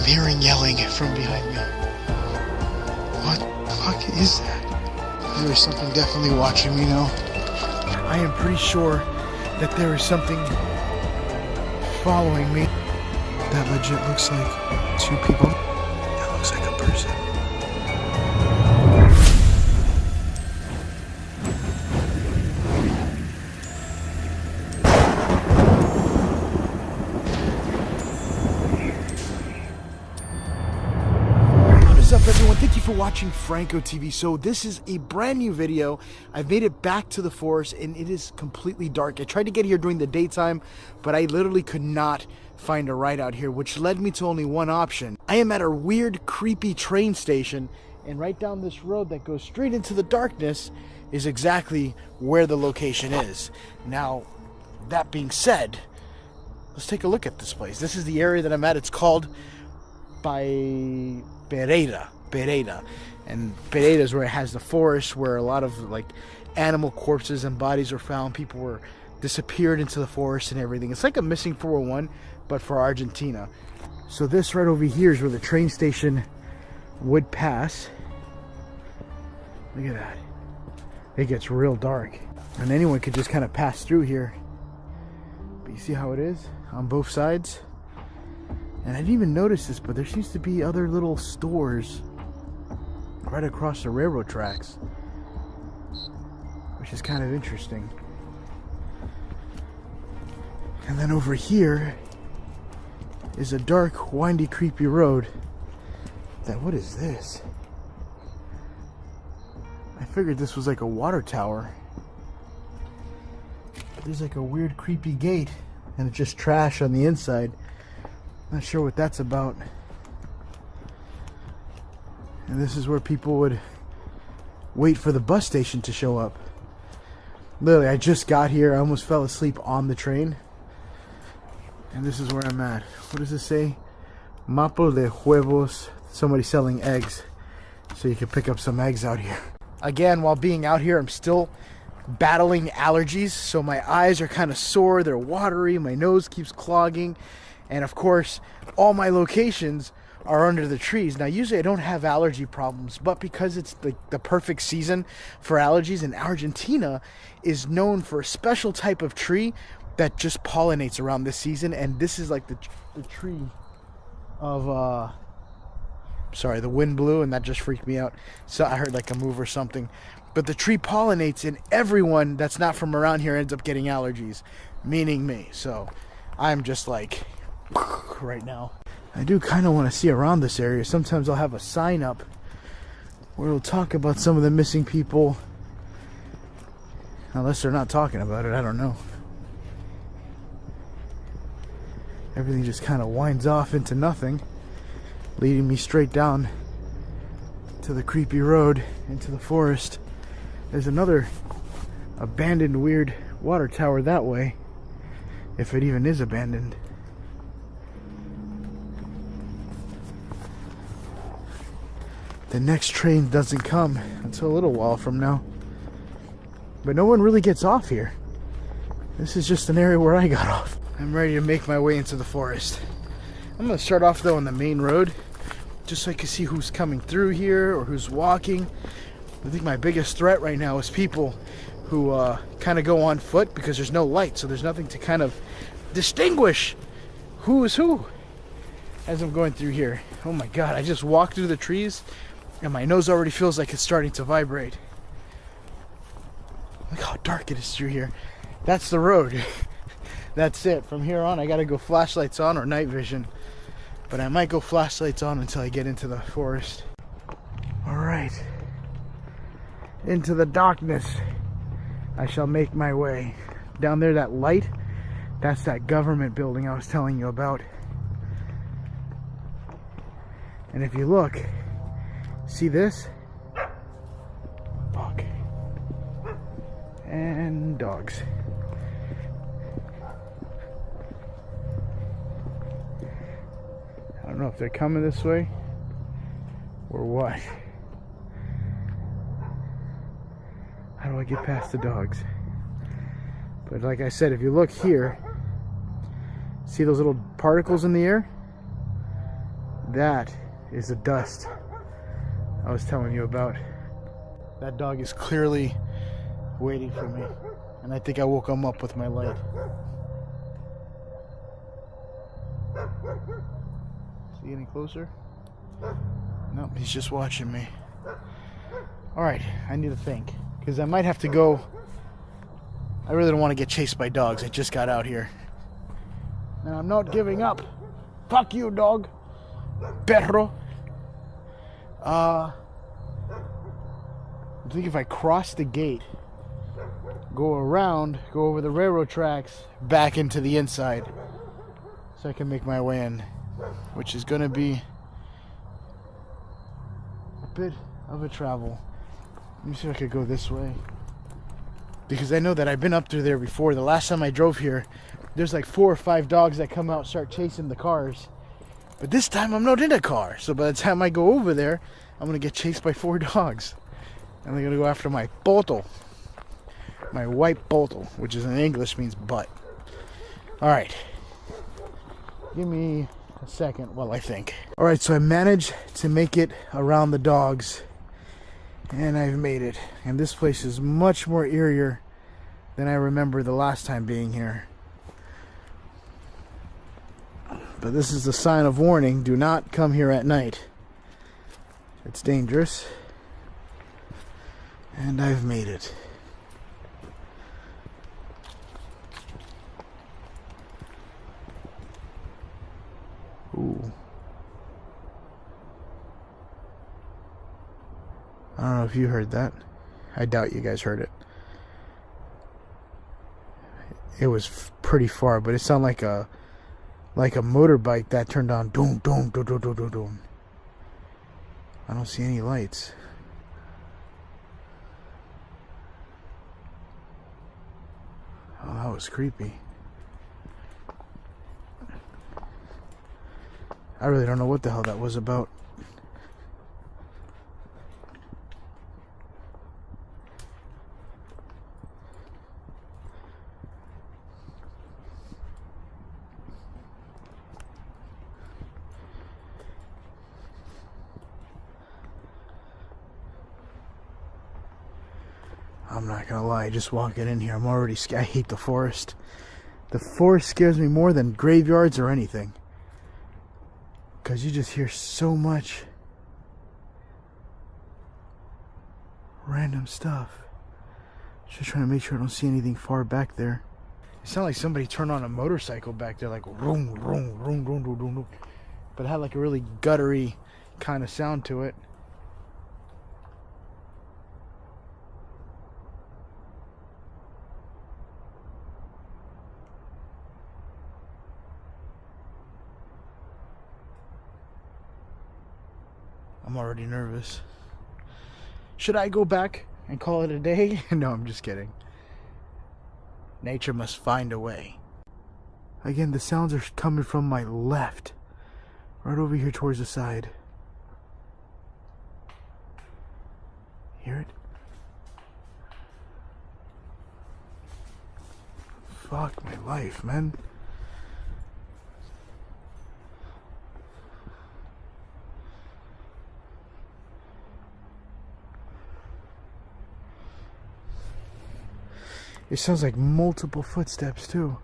hearing yelling from behind me. What the fuck is that? There is something definitely watching me now. I am pretty sure that there is something following me. That legit looks like two people. That looks like a person. What's up, everyone? Thank you for watching Franco TV. So this is a brand new video. I've made it back to the forest and it is completely dark. I tried to get here during the daytime, but I literally could not find a ride out here, which led me to only one option. I am at a weird, creepy train station, and right down this road that goes straight into the darkness is exactly where the location is. Now, that being said, let's take a look at this place. This is the area that I'm at. It's called Pereira, and Pereira is where it has the forest where a lot of like animal corpses and bodies were found. People were disappeared into the forest and everything. It's like a missing 401, but for Argentina. So this right over here is where the train station would pass. Look at that. It gets real dark, and anyone could just kind of pass through here. But you see how it is on both sides? And I didn't even notice this, but there seems to be other little stores right across the railroad tracks, which is kind of interesting. And then over here is a dark, windy, creepy road. What is this? I figured this was like a water tower. There's like a weird, creepy gate, and it's just trash on the inside. Not sure what that's about. And this is where people would wait for the bus station to show up. Literally, I just got here. I almost fell asleep on the train. And this is where I'm at. What does this say? Mapo de huevos. Somebody selling eggs. So you can pick up some eggs out here. Again, while being out here, I'm still battling allergies. So my eyes are kind of sore. They're watery. My nose keeps clogging. And of course, all my locations are under the trees. Now, usually I don't have allergy problems, but because it's the perfect season for allergies, and Argentina is known for a special type of tree that just pollinates around this season. And this is like the tree of, sorry, the wind blew and that just freaked me out. So I heard like a move or something. But the tree pollinates, and everyone that's not from around here ends up getting allergies, meaning me. So I'm just like right now. I do kind of want to see around this area. Sometimes I'll have a sign up where it'll talk about some of the missing people, unless they're not talking about it. I don't know. Everything just kind of winds off into nothing, leading me straight down to the creepy road into the forest. There's another abandoned weird water tower that way, if it even is abandoned. The next train doesn't come until a little while from now. But no one really gets off here. This is just an area where I got off. I'm ready to make my way into the forest. I'm going to start off though on the main road, just so I can see who's coming through here or who's walking. I think my biggest threat right now is people who kind of go on foot, because there's no light, so there's nothing to kind of distinguish who is who as I'm going through here. Oh my god, I just walked through the trees and my nose already feels like it's starting to vibrate. Look how dark it is through here. That's the road. That's it. From here on, I gotta go flashlights on or night vision. But I might go flashlights on until I get into the forest. Alright. Into the darkness I shall make my way. Down there, that light, that's that government building I was telling you about. And if you look, see this? Fuck. And dogs. I don't know if they're coming this way or what. How do I get past the dogs? But like I said, if you look here, see those little particles in the air? That is the dust I was telling you about. That dog is clearly waiting for me, and I think I woke him up with my light. Is he getting closer? Nope, he's just watching me. Alright, I need to think, because I might have to go. I really don't want to get chased by dogs. I just got out here. And I'm not giving up. Fuck you, dog. Perro. I think if I cross the gate, go around, go over the railroad tracks, back into the inside, so I can make my way in, which is going to be a bit of a travel. Let me see if I could go this way, because I know that I've been up through there before. The last time I drove here, there's like 4 or 5 dogs that come out and start chasing the cars. But this time I'm not in a car, so by the time I go over there, I'm going to get chased by 4 dogs. And they're going to go after my poto. My white poto, which is in English means butt. Alright. Give me a second while I think. Alright, so I managed to make it around the dogs. And I've made it. And this place is much more eerier than I remember the last time being here. But this is a sign of warning. Do not come here at night. It's dangerous. And I've made it. Ooh. I don't know if you heard that. I doubt you guys heard it. It was pretty far, but it sounded like a motorbike that turned on. Doom, doom, doom, doom, doom, doom, doom. I don't see any lights. Oh, that was creepy. I really don't know what the hell that was about. I'm not gonna lie, just walking in here, I'm already scared. I hate the forest. The forest scares me more than graveyards or anything. Because you just hear so much random stuff. Just trying to make sure I don't see anything far back there. It sounded like somebody turned on a motorcycle back there, like vroom, vroom, vroom, vroom, vroom, vroom. But it had like a really guttery kind of sound to it. I'm already nervous. Should I go back and call it a day? No, I'm just kidding. Nature must find a way. Again, the sounds are coming from my left. Right over here towards the side. Hear it? Fuck my life, man. It sounds like multiple footsteps too.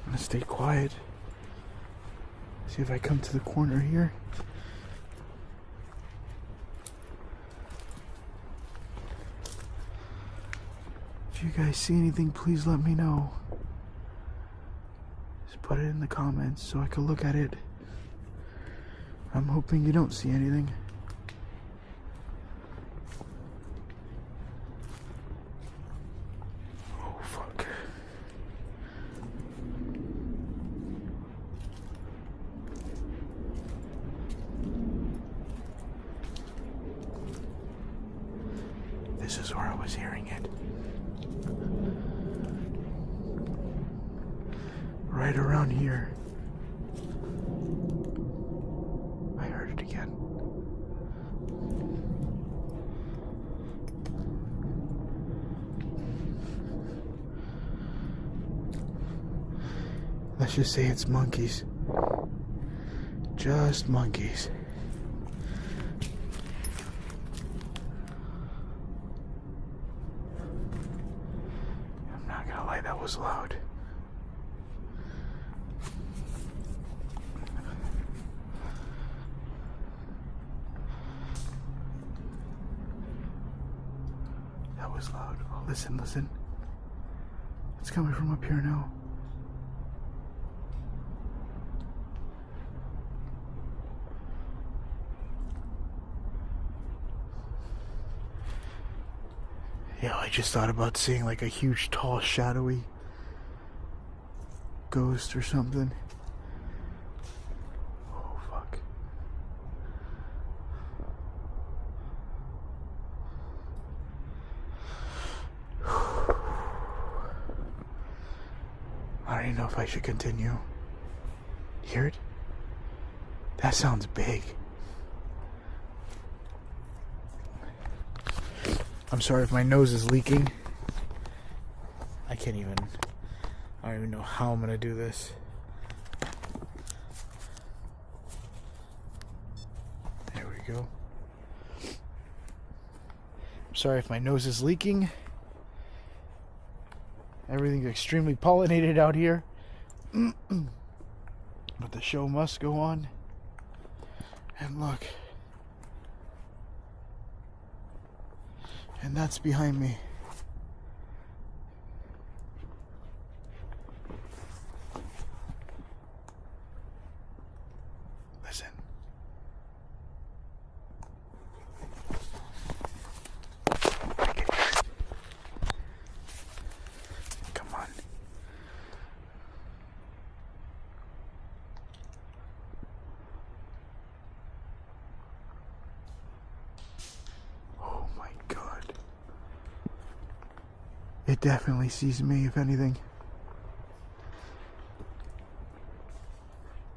I'm gonna stay quiet. See if I come to the corner here. If you guys see anything, please let me know. Put it in the comments so I can look at it. I'm hoping you don't see anything. Oh, fuck. This is where I was hearing it. Right around here. I heard it again. Let's just say it's monkeys. Just monkeys. I'm not gonna lie, that was loud. That was loud. Oh, listen, listen. It's coming from up here now. Yeah, I just thought about seeing like a huge, tall, shadowy ghost or something. Oh, fuck. I don't even know if I should continue. Hear it? That sounds big. I'm sorry if my nose is leaking. I don't even know how I'm gonna do this. There we go. I'm sorry if my nose is leaking. Everything's extremely pollinated out here. But the show must go on. And look. And that's behind me. Listen. Come on. Oh my God. It definitely sees me, if anything.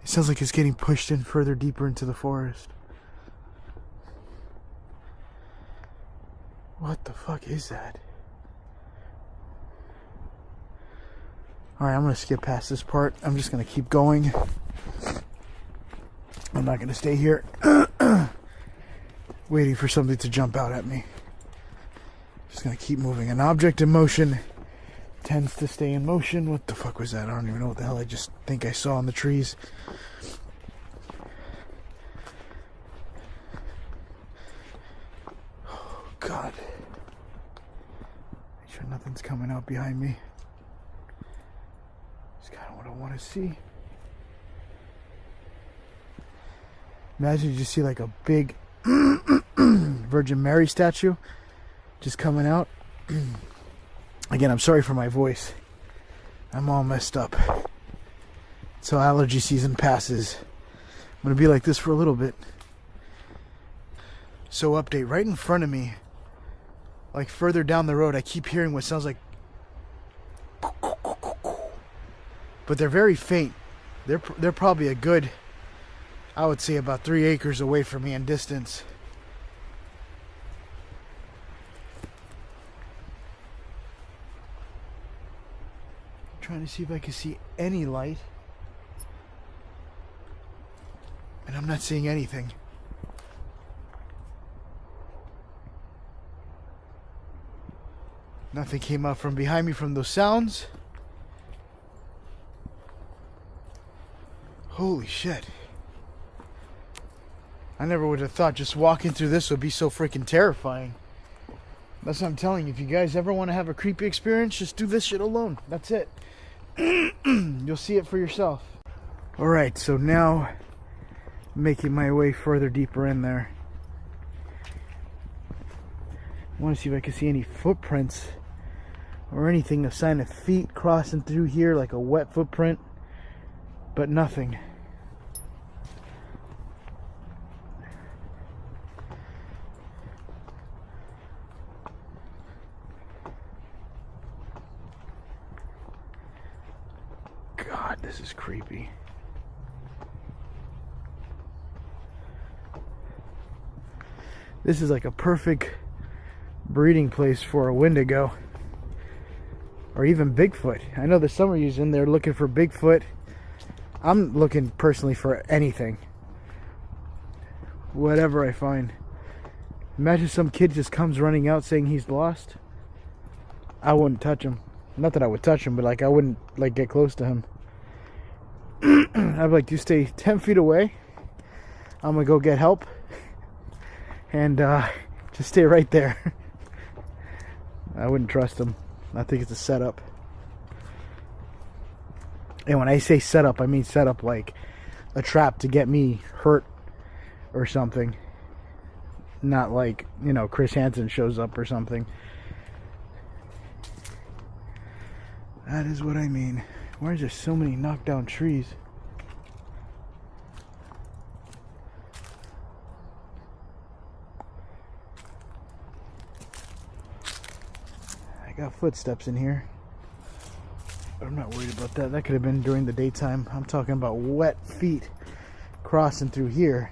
It sounds like it's getting pushed in further deeper into the forest. What the fuck is that? Alright, I'm going to skip past this part. I'm just going to keep going. I'm not going to stay here waiting for something to jump out at me. Just going to keep moving. An object in motion tends to stay in motion. What the fuck was that? I don't even know what the hell I just think I saw in the trees. Oh, God. Make sure nothing's coming out behind me. It's kind of what I want to see. Imagine you just see like a big Virgin Mary statue just coming out. Again, I'm sorry for my voice. I'm all messed up. So allergy season passes. I'm going to be like this for a little bit. So update, right in front of me, like further down the road, I keep hearing what sounds like, but they're very faint. They're probably a good, I would say about 3 acres away from me in distance. Trying to see if I can see any light, and I'm not seeing anything. Nothing came out from behind me from those sounds. Holy shit. I never would have thought just walking through this would be so freaking terrifying. That's what I'm telling you. If you guys ever want to have a creepy experience, just do this shit alone. That's it. You'll see it for yourself. Alright, so now making my way further deeper in there. I want to see if I can see any footprints or anything, a sign of feet crossing through here, like a wet footprint, but nothing. God, this is creepy. This is like a perfect breeding place for a Wendigo. Or even Bigfoot. I know there's some of you in there looking for Bigfoot I'm looking personally for anything. Whatever I find. Imagine some kid just comes running out saying he's lost. I wouldn't touch him. Not that I would touch him, but like I wouldn't like get close to him. I'd be like, you stay 10 feet away. I'm gonna go get help. And just stay right there. I wouldn't trust him. I think it's a setup. And when I say setup, I mean setup like a trap to get me hurt or something. Not like, you know, Chris Hansen shows up or something. That is what I mean. Why is there so many knocked down trees? I got footsteps in here. But I'm not worried about that. That could have been during the daytime. I'm talking about wet feet crossing through here.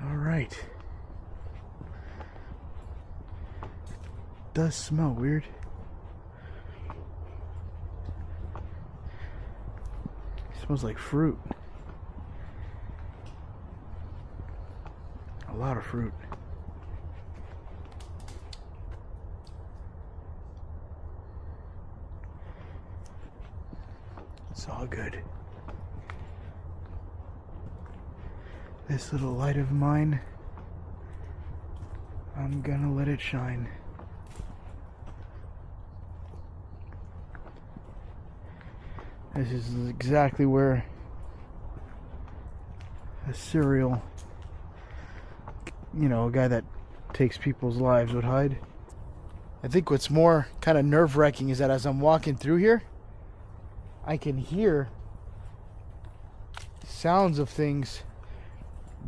Alright. Does smell weird. It smells like fruit. A lot of fruit. It's all good. This little light of mine, I'm gonna let it shine. This is exactly where a serial, you know, a guy that takes people's lives would hide. I think what's more kind of nerve-wracking is that as I'm walking through here, I can hear sounds of things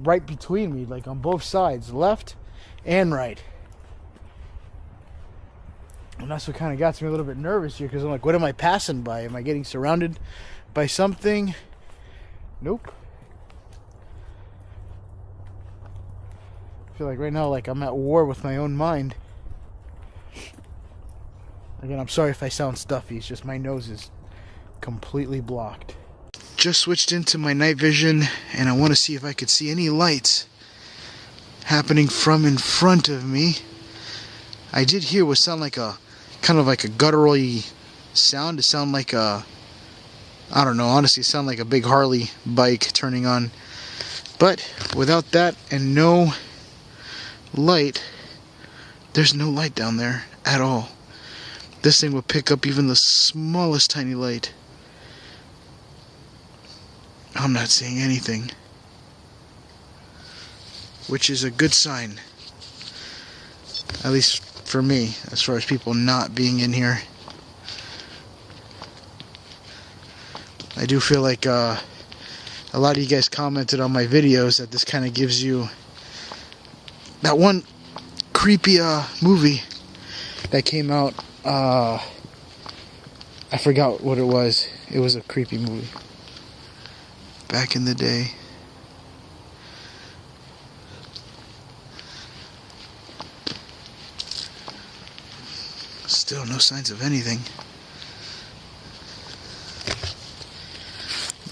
right between me, like on both sides, left and right. And that's what kind of got me a little bit nervous here, because I'm like, what am I passing by? Am I getting surrounded by something? Nope. I feel like right now, like I'm at war with my own mind. Again, I'm sorry if I sound stuffy. It's just my nose is completely blocked. Just switched into my night vision, and I want to see if I could see any lights happening from in front of me. I did hear what sounded like a kind of like a gutturally sound. It sounded like a, I don't know, honestly it sounded like a big Harley bike turning on. But without that and no light, there's no light down there at all. This thing would pick up even the smallest tiny light. I'm not seeing anything, which is a good sign, at least for me, as far as people not being in here. I do feel like a lot of you guys commented on my videos that this kind of gives you that one creepy movie that came out. I forgot what it was. It was a creepy movie back in the day. Still no signs of anything.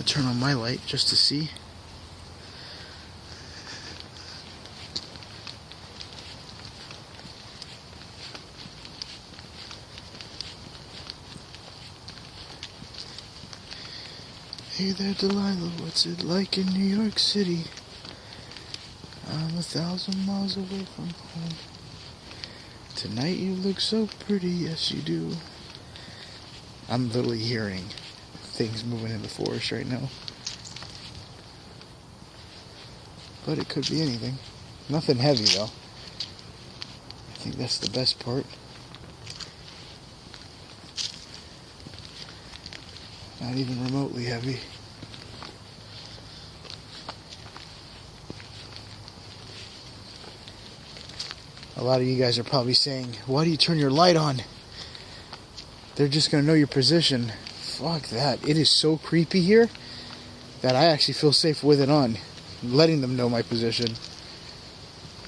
I'll turn on my light just to see. Hey there, Delilah, what's it like in New York City? I'm 1,000 miles away from home. Tonight you look so pretty, yes you do. I'm literally hearing things moving in the forest right now. But it could be anything. Nothing heavy though. I think that's the best part. Not even remotely heavy. A lot of you guys are probably saying, why do you turn your light on? They're just going to know your position. Fuck that. It is so creepy here that I actually feel safe with it on, letting them know my position.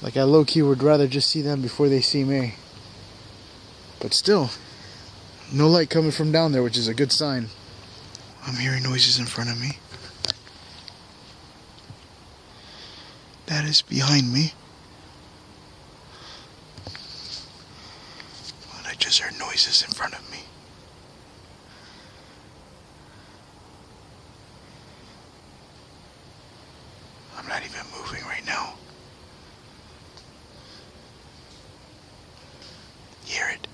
Like I low-key would rather just see them before they see me. But still, no light coming from down there, which is a good sign. I'm hearing noises in front of me. That is behind me. But I just heard noises in front of me. I'm not even moving right now. Hear it.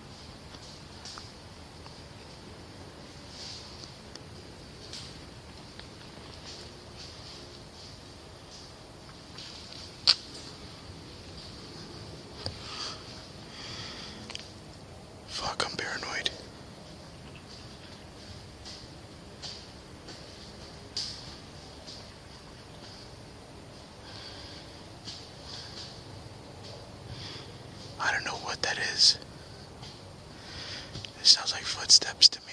Fuck, I'm paranoid. I don't know what that is. It sounds like footsteps to me.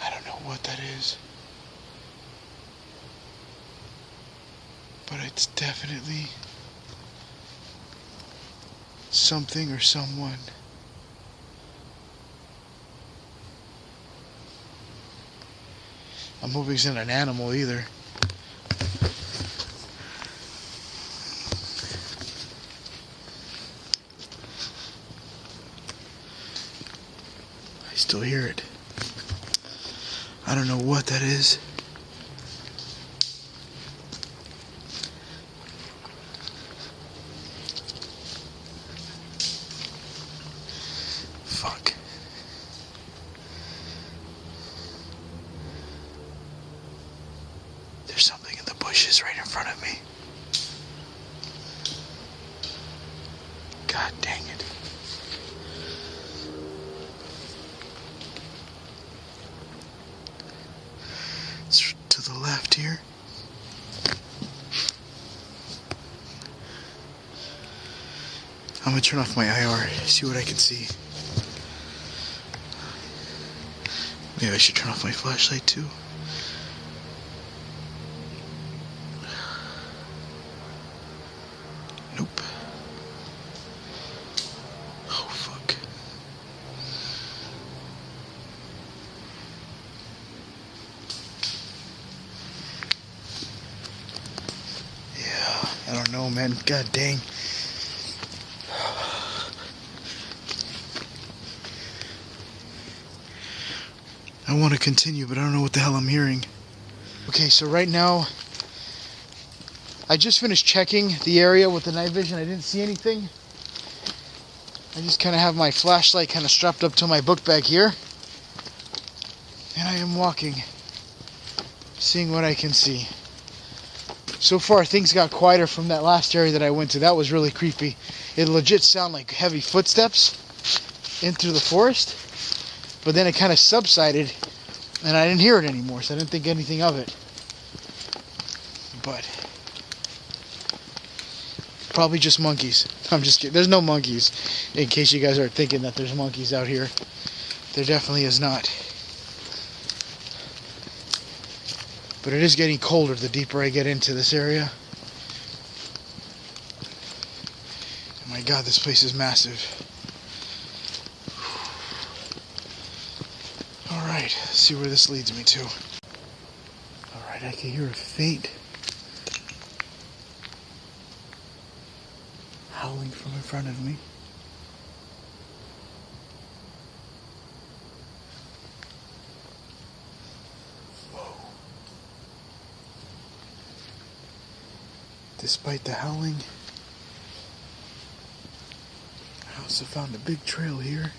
I don't know what that is. But it's definitely something or someone. I'm hoping it's not an animal either. I still hear it. I don't know what that is. Fuck. There's something in the bushes right in front of me. God dang it. It's to the left here. I'm gonna turn off my IR, see what I can see. Maybe I should turn off my flashlight too. Nope. Oh fuck. Yeah, I don't know, man. God dang. I want to continue, but I don't know what the hell I'm hearing. Okay, so right now, I just finished checking the area with the night vision. I didn't see anything. I just kind of have my flashlight kind of strapped up to my book bag here. And I am walking, seeing what I can see. So far, things got quieter from that last area that I went to. That was really creepy. It legit sounded like heavy footsteps in through the forest. But then it kind of subsided, and I didn't hear it anymore, so I didn't think anything of it. But probably just monkeys. I'm just kidding. There's no monkeys, in case you guys are thinking that there's monkeys out here. There definitely is not. But it is getting colder the deeper I get into this area. Oh my God, this place is massive. Alright, let's see where this leads me to. Alright, I can hear a faint howling from in front of me. Whoa. Despite the howling, I also found a big trail here.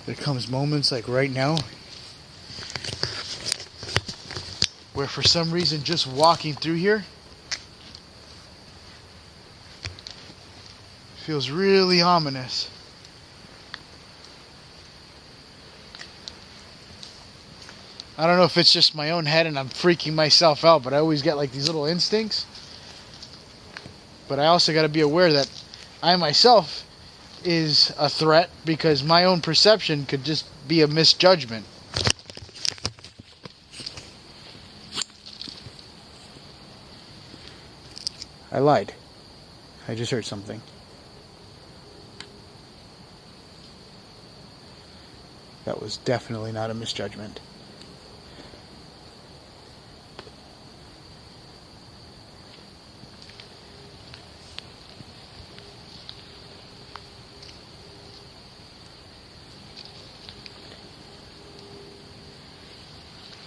There comes moments like right now where for some reason just walking through here Feels really ominous. I don't know if it's just my own head and I'm freaking myself out, but I always get like these little instincts. But I also got to be aware that I myself is a threat because my own perception could just be a misjudgment. I lied. I just heard something. That was definitely not a misjudgment.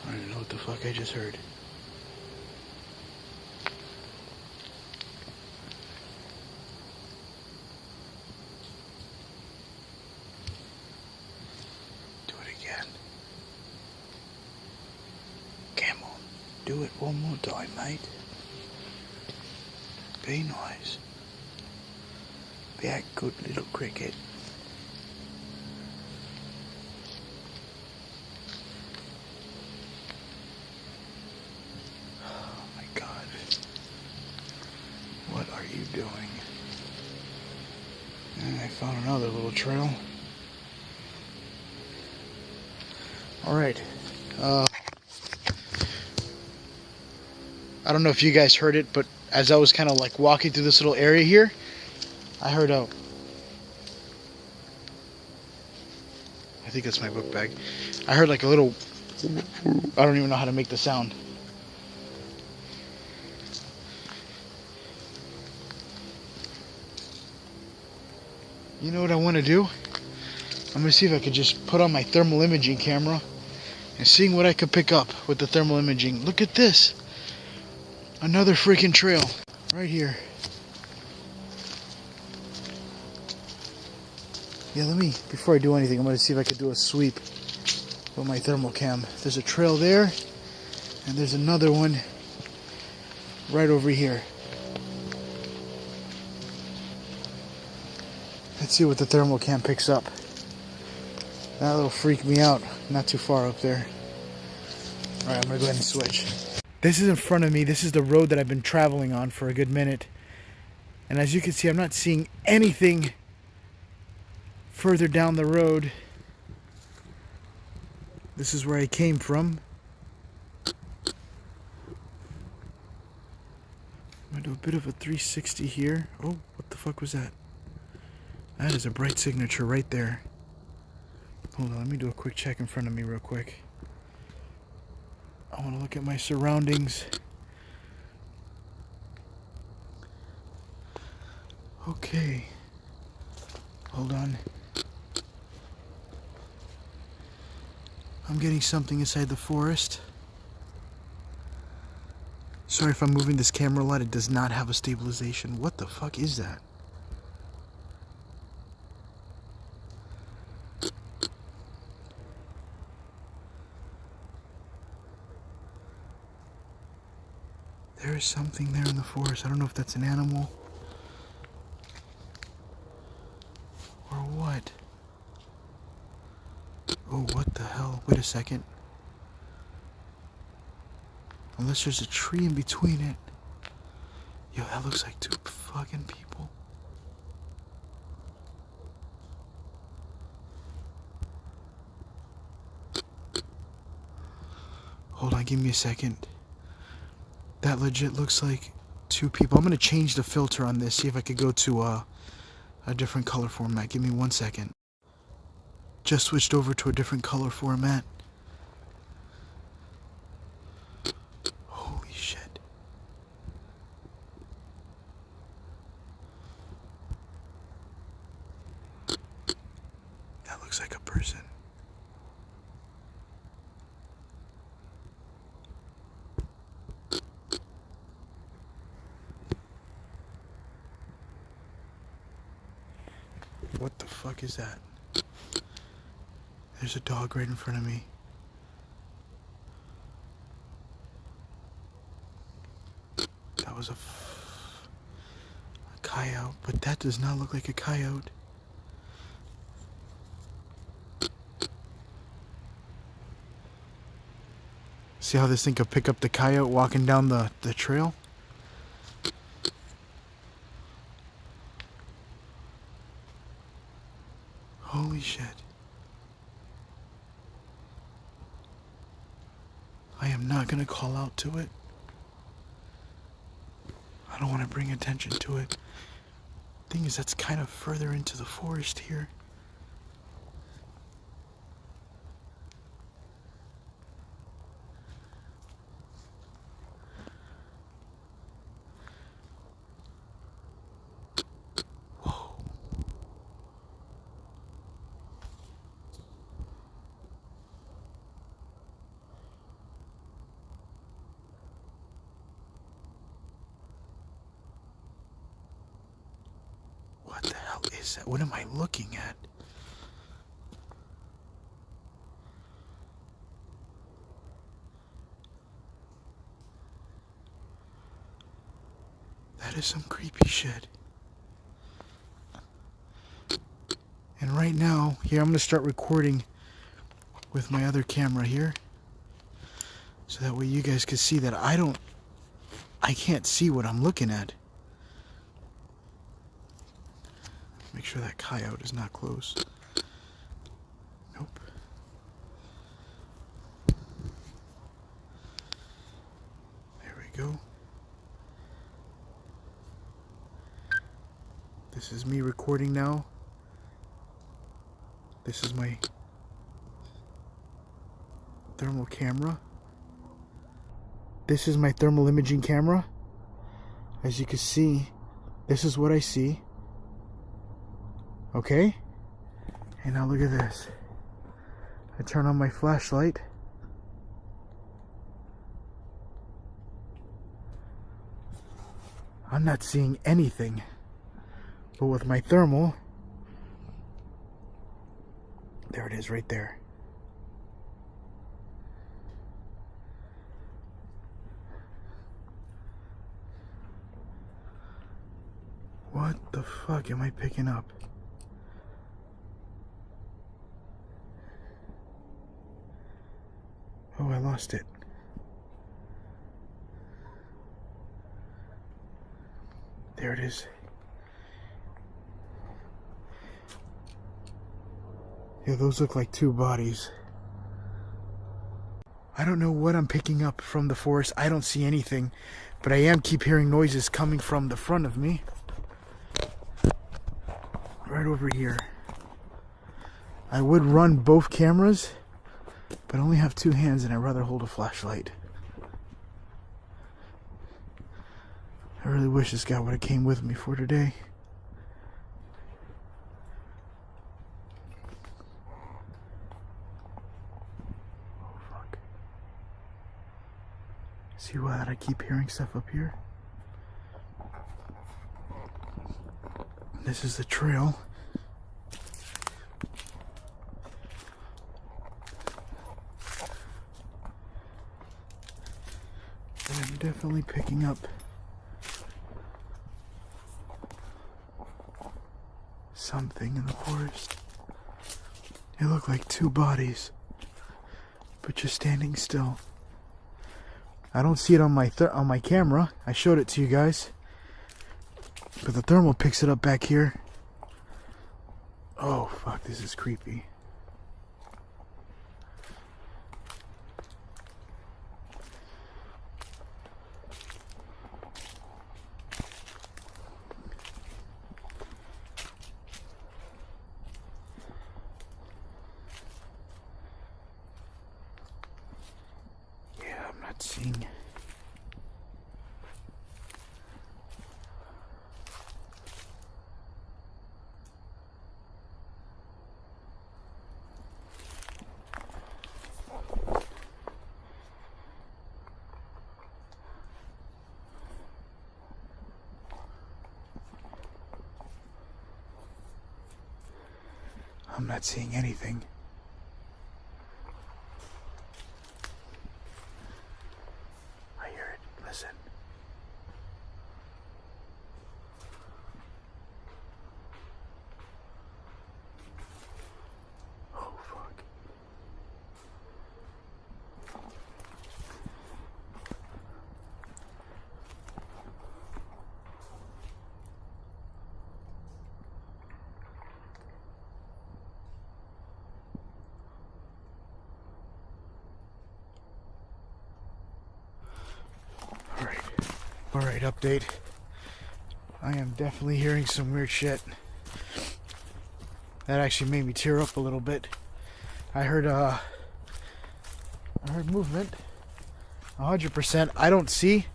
I don't know what the fuck I just heard. Do it again. Come on. Do it one more time, mate. Be nice. Be a good little cricket. What are you doing? And I found another little trail. Alright. I don't know if you guys heard it, but as I was kind of like walking through this little area here, I heard I think that's my book bag. I heard like a little, I don't even know how to make the sound. You know what I want to do? I'm going to see if I could just put on my thermal imaging camera and seeing what I could pick up with the thermal imaging. Look at this. Another freaking trail right here. Yeah, before I do anything, I'm going to see if I could do a sweep with my thermal cam. There's a trail there, and there's another one right over here. Let's see what the thermal cam picks up. That'll freak me out. Not too far up there. Alright, I'm going to go ahead and switch. This is in front of me. This is the road that I've been traveling on for a good minute. And as you can see, I'm not seeing anything further down the road. This is where I came from. I'm going to do a bit of a 360 here. Oh, what the fuck was that? That is a bright signature right there. Hold on, let me do a quick check in front of me real quick. I want to look at my surroundings. Okay. Hold on. I'm getting something inside the forest. Sorry if I'm moving this camera a lot. It does not have a stabilization. What the fuck is that? There is something there in the forest. I don't know if that's an animal or what. Oh, what the hell? Wait a second. Unless there's a tree in between it. Yo, that looks like two fucking people. Hold on, give me a second. That legit looks like two people. I'm going to change the filter on this, see if I could go to a different color format. Give me 1 second. Just switched over to a different color format. Holy shit. That looks like a person. What the fuck is that? There's a dog right in front of me. That was a coyote, but that does not look like a coyote. See how this thing could pick up the coyote walking down the trail? Holy shit. I am not going to call out to it. I don't want to bring attention to it. Thing is, that's kind of further into the forest here. Whoa. What the hell is that? What am I looking at? That is some creepy shit. And right now, here I'm going to start recording with my other camera here. So that way you guys can see that I can't see what I'm looking at. Make sure that coyote is not close. Nope. There we go. This is me recording now. This is my thermal camera. This is my thermal imaging camera. As you can see, this is what I see. Okay? And now look at this. I turn on my flashlight. I'm not seeing anything. But with my thermal, there it is right there. What the fuck am I picking up? Oh, I lost it. There it is. Yeah, those look like two bodies. I don't know what I'm picking up from the forest. I don't see anything, but I am keep hearing noises coming from the front of me. Right over here. I would run both cameras, but I only have two hands and I'd rather hold a flashlight. I really wish this guy would have came with me for today. Oh fuck. See why I keep hearing stuff up here? This is the trail. I'm definitely picking up something in the forest. It looked like two bodies, but just standing still. I don't see it on my camera. I showed it to you guys, but the thermal picks it up back here. Oh fuck, this is creepy. Seeing I'm not seeing anything. Listen. Alright, update. I am definitely hearing some weird shit. That actually made me tear up a little bit. I heard movement. 100%. I don't see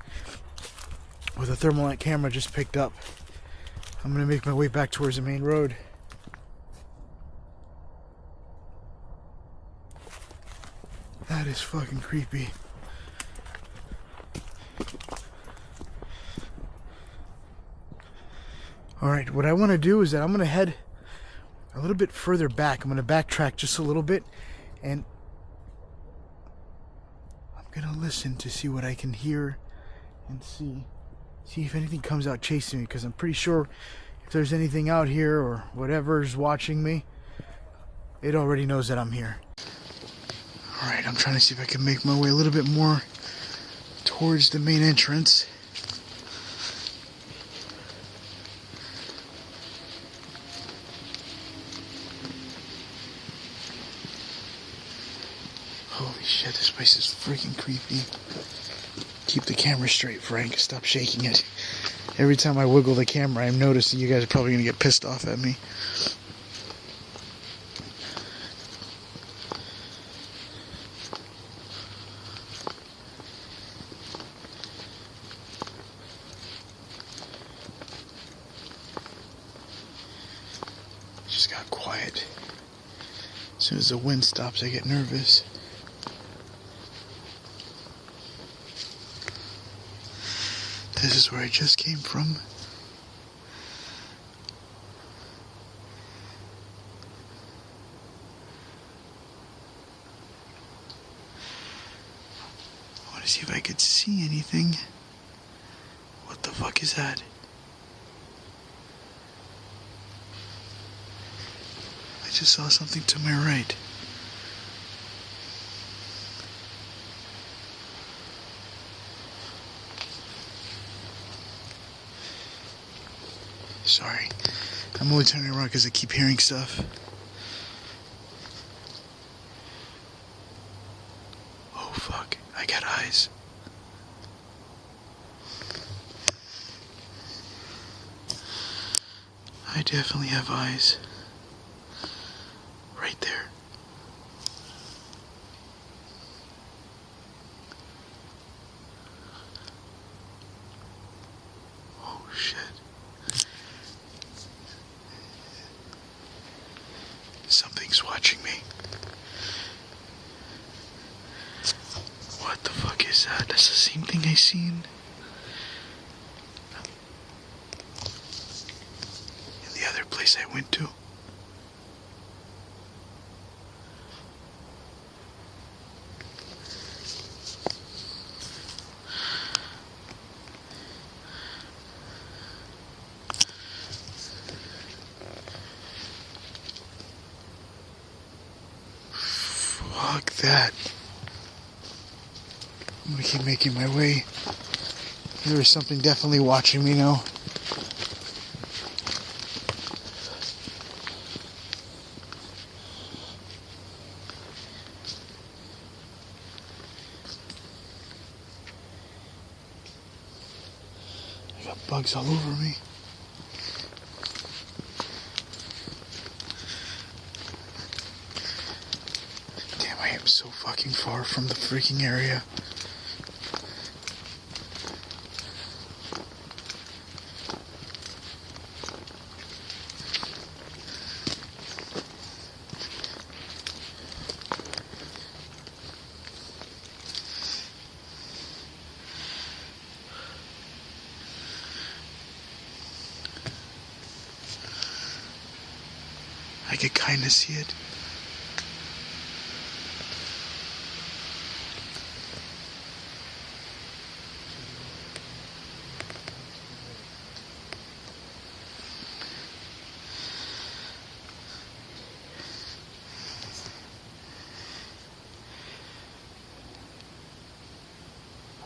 what the thermalite camera just picked up. I'm gonna make my way back towards the main road. That is fucking creepy. Alright, what I want to do is that I'm going to head a little bit further back. I'm going to backtrack just a little bit, and I'm going to listen to see what I can hear and see if anything comes out chasing me, because I'm pretty sure if there's anything out here or whatever's watching me, it already knows that I'm here. Alright, I'm trying to see if I can make my way a little bit more towards the main entrance. Holy shit, this place is freaking creepy. Keep the camera straight, Frank. Stop shaking it. Every time I wiggle the camera, I'm noticing you guys are probably going to get pissed off at me. Just got quiet. As soon as the wind stops, I get nervous. This is where I just came from. I want to see if I could see anything. What the fuck is that? I just saw something to my right. Sorry, I'm only turning around because I keep hearing stuff. Oh fuck, I got eyes. I definitely have eyes. Right there. Oh shit. Something's watching me. What the fuck is that? That's the same thing I seen in the other place I went to. Fuck that. I'm gonna keep making my way. There is something definitely watching me now. I got bugs all over me. I'm so fucking far from the freaking area. I could kind of see it.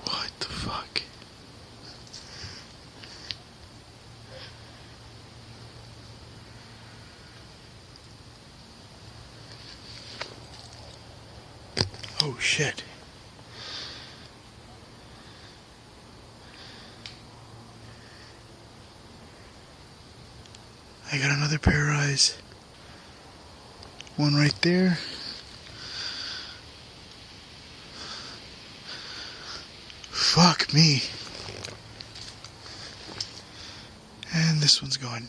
What the fuck? Oh shit. I got another pair of eyes. One right there. Fuck me. And this one's gone.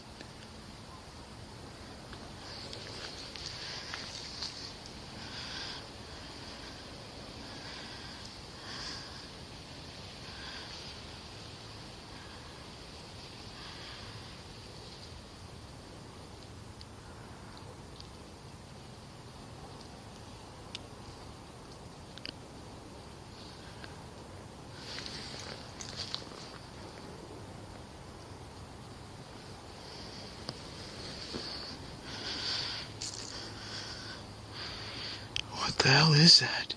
What the hell is that?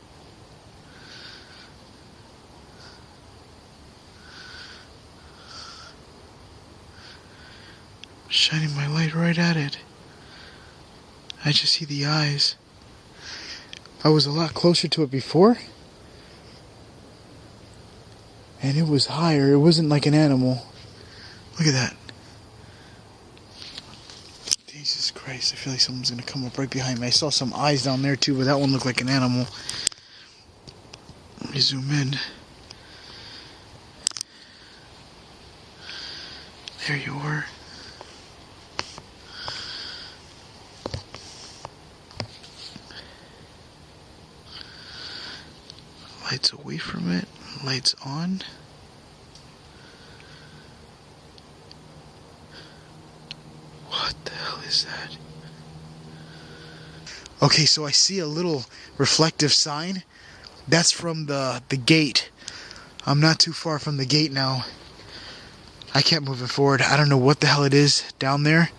Shining my light right at it. I just see the eyes. I was a lot closer to it before. And it was higher. It wasn't like an animal. Look at that. Jesus Christ. I feel like someone's going to come up right behind me. I saw some eyes down there too, but that one looked like an animal. Let me zoom in. There you are. Lights away from it. Lights on. What the hell is that? Okay, so I see a little reflective sign. That's from the gate. I'm not too far from the gate now. I kept moving forward. I don't know what the hell it is down there.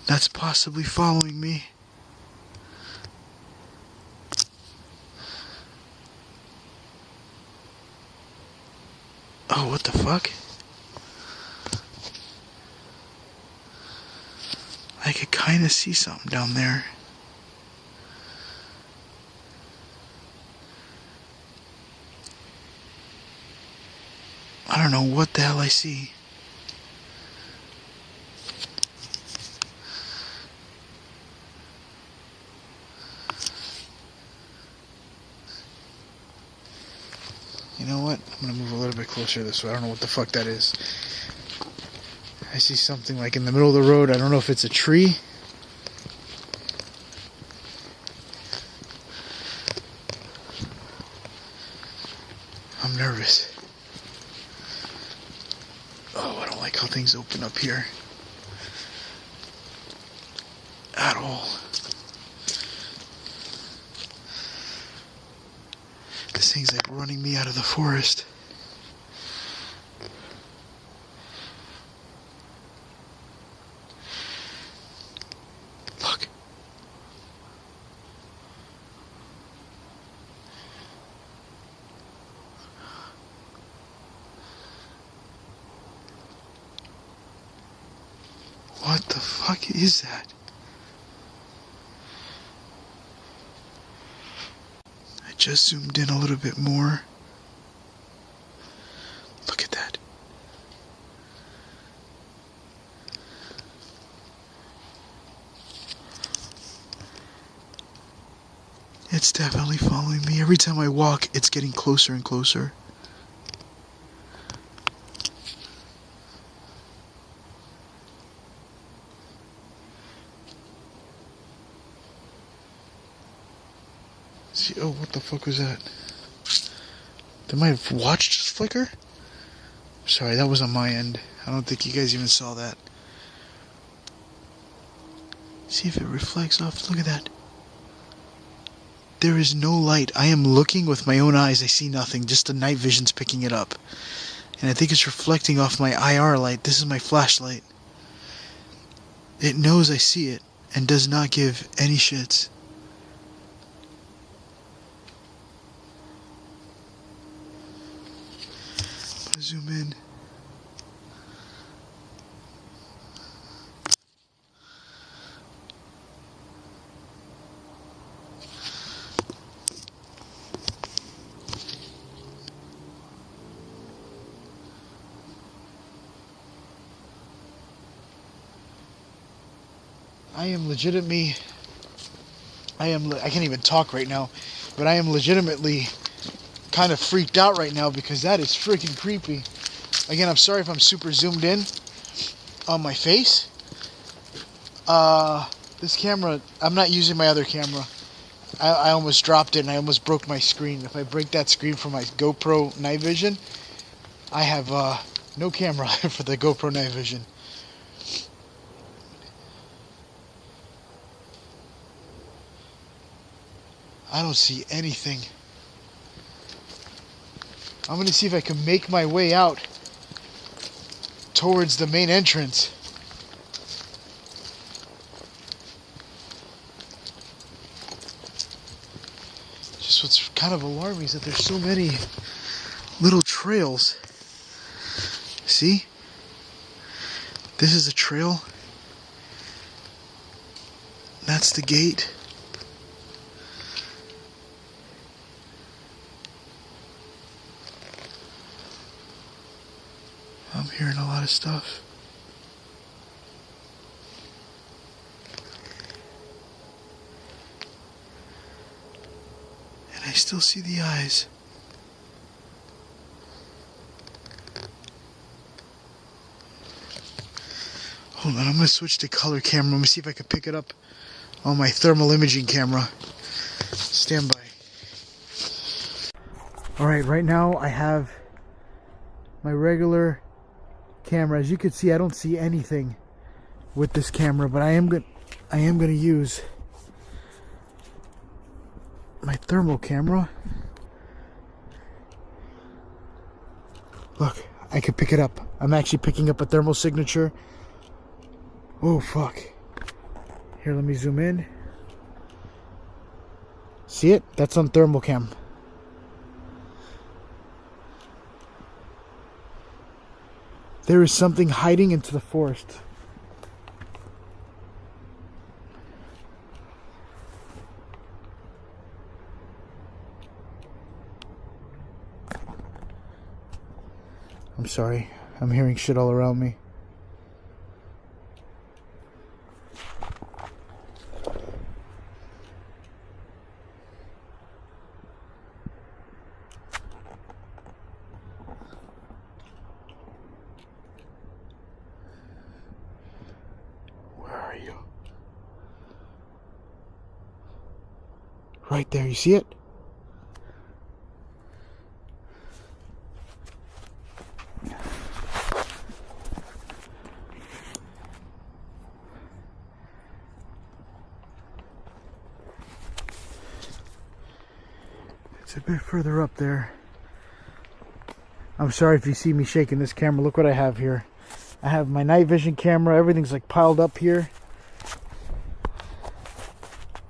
That's possibly following me. Oh, what the fuck? I could kind of see something down there. I don't know what the hell I see. You know what? I'm gonna move a little bit closer this way. I don't know what the fuck that is. I see something like in the middle of the road. I don't know if it's a tree. I'm nervous. Oh, I don't like how things open up here. At all. This thing's like running me out of the forest. Look. What the fuck is that? Just zoomed in a little bit more. Look at that. It's definitely following me. Every time I walk, it's getting closer and closer. See, oh, what the fuck was that? Did my watch just flicker? Sorry, that was on my end. I don't think you guys even saw that. See if it reflects off. Look at that. There is no light. I am looking with my own eyes. I see nothing. Just the night vision's picking it up. And I think it's reflecting off my IR light. This is my flashlight. It knows I see it and does not give any shits. Zoom in. I can't even talk right now, but I am legitimately kind of freaked out right now because that is freaking creepy. Again, I'm sorry if I'm super zoomed in on my face. This camera, I'm not using my other camera. I almost dropped it and I almost broke my screen. If I break that screen for my GoPro night vision, I have no camera for the GoPro night vision. I don't see anything. I'm going to see if I can make my way out towards the main entrance. Just what's kind of alarming is that there's so many little trails. See? This is a trail. That's the gate. I'm hearing a lot of stuff. And I still see the eyes. Hold on, I'm going to switch to color camera. Let me see if I can pick it up on my thermal imaging camera. Stand by. Alright, right now I have my regular camera. As you can see, I don't see anything with this camera, but I am going to use my thermal camera. Look, I can pick it up. I'm actually picking up a thermal signature. Oh fuck. Here, let me zoom in. See it? That's on thermal cam. There is something hiding into the forest. I'm sorry. I'm hearing shit all around me. Right there, you see it? It's a bit further up there. I'm sorry if you see me shaking this camera. Look what I have here. I have my night vision camera. Everything's like piled up here.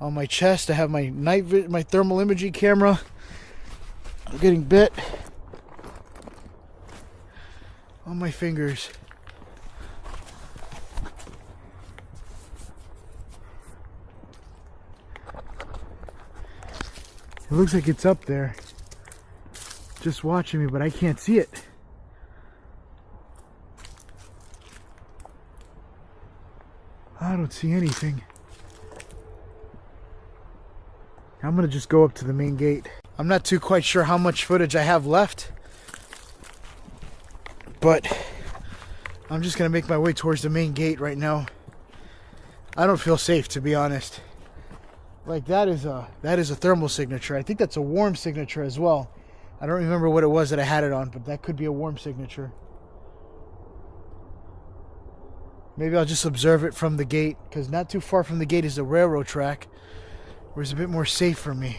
On my chest, I have my my thermal imaging camera. I'm getting bit on my fingers. It looks like it's up there, just watching me, but I can't see it. I don't see anything. I'm going to just go up to the main gate. I'm not too quite sure how much footage I have left, but I'm just going to make my way towards the main gate right now. I don't feel safe, to be honest. Like, that is a thermal signature. I think that's a warm signature as well. I don't remember what it was that I had it on, but that could be a warm signature. Maybe I'll just observe it from the gate, because not too far from the gate is the railroad track, where it's a bit more safe for me.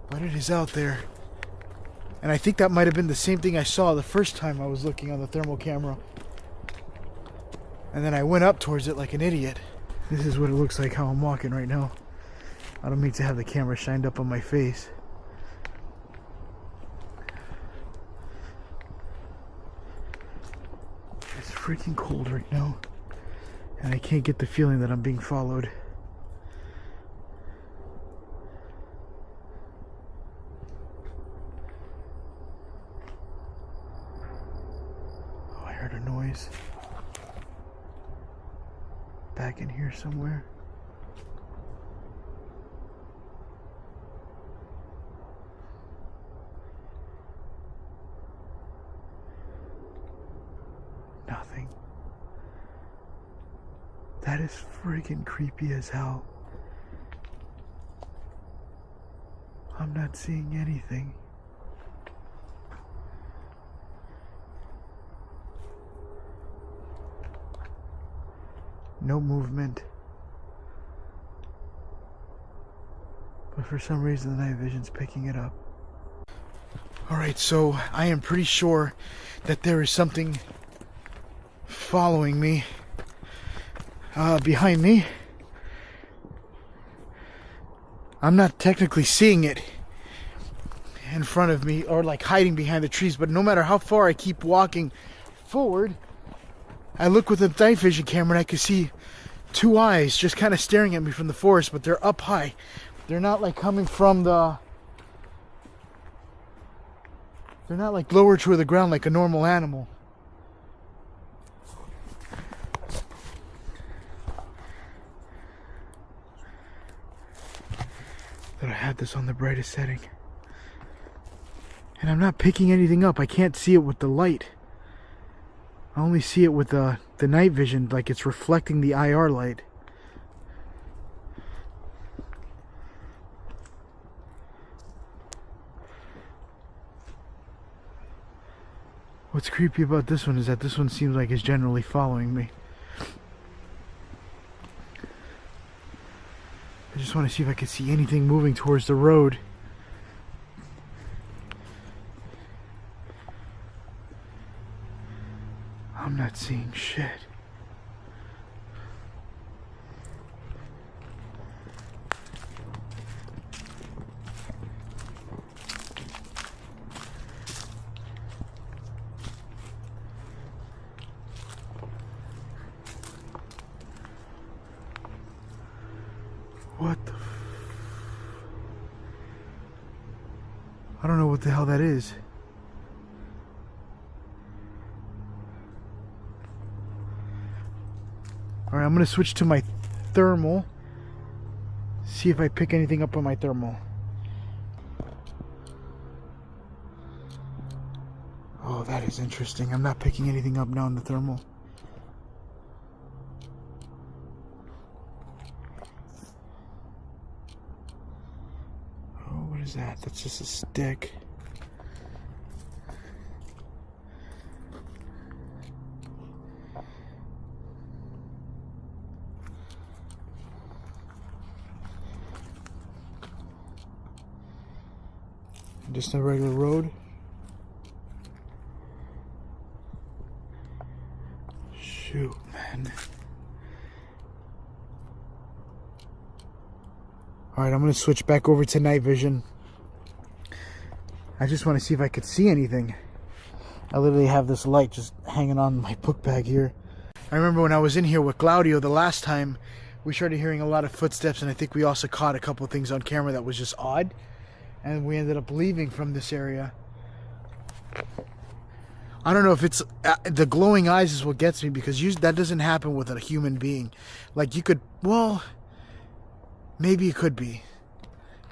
But it is out there. And I think that might have been the same thing I saw the first time I was looking on the thermal camera. And then I went up towards it like an idiot. This is what it looks like how I'm walking right now. I don't mean to have the camera shined up on my face. It's freaking cold right now. And I can't get the feeling that I'm being followed. Oh, I heard a noise. back in here somewhere. Nothing. That is freaking creepy as hell. I'm not seeing anything. No movement. But for some reason the night vision's picking it up. Alright, so I am pretty sure that there is something following me behind me. I'm not technically seeing it in front of me or like hiding behind the trees, but no matter how far I keep walking forward, I look with the night vision camera and I can see two eyes just kind of staring at me from the forest, but they're up high. They're not like coming from the... They're not like lower to the ground like a normal animal. That I had this on the brightest setting. And I'm not picking anything up. I can't see it with the light. I only see it with the night vision, like it's reflecting the IR light. What's creepy about this one is that this one seems like it's generally following me. I just want to see if I can see anything moving towards the road. I'm not seeing shit. What the I don't know what the hell that is. Alright, I'm going to switch to my thermal. See if I pick anything up on my thermal. Oh, that is interesting. I'm not picking anything up now in the thermal. Oh, what is that? That's just a stick. Just a regular road. Shoot, man. Alright, I'm going to switch back over to night vision. I just want to see if I could see anything. I literally have this light just hanging on my book bag here. I remember when I was in here with Claudio the last time, we started hearing a lot of footsteps, and I think we also caught a couple of things on camera that was just odd. And we ended up leaving from this area. I don't know if it's the glowing eyes is what gets me, because that doesn't happen with a human being. Like you could, well, maybe it could be.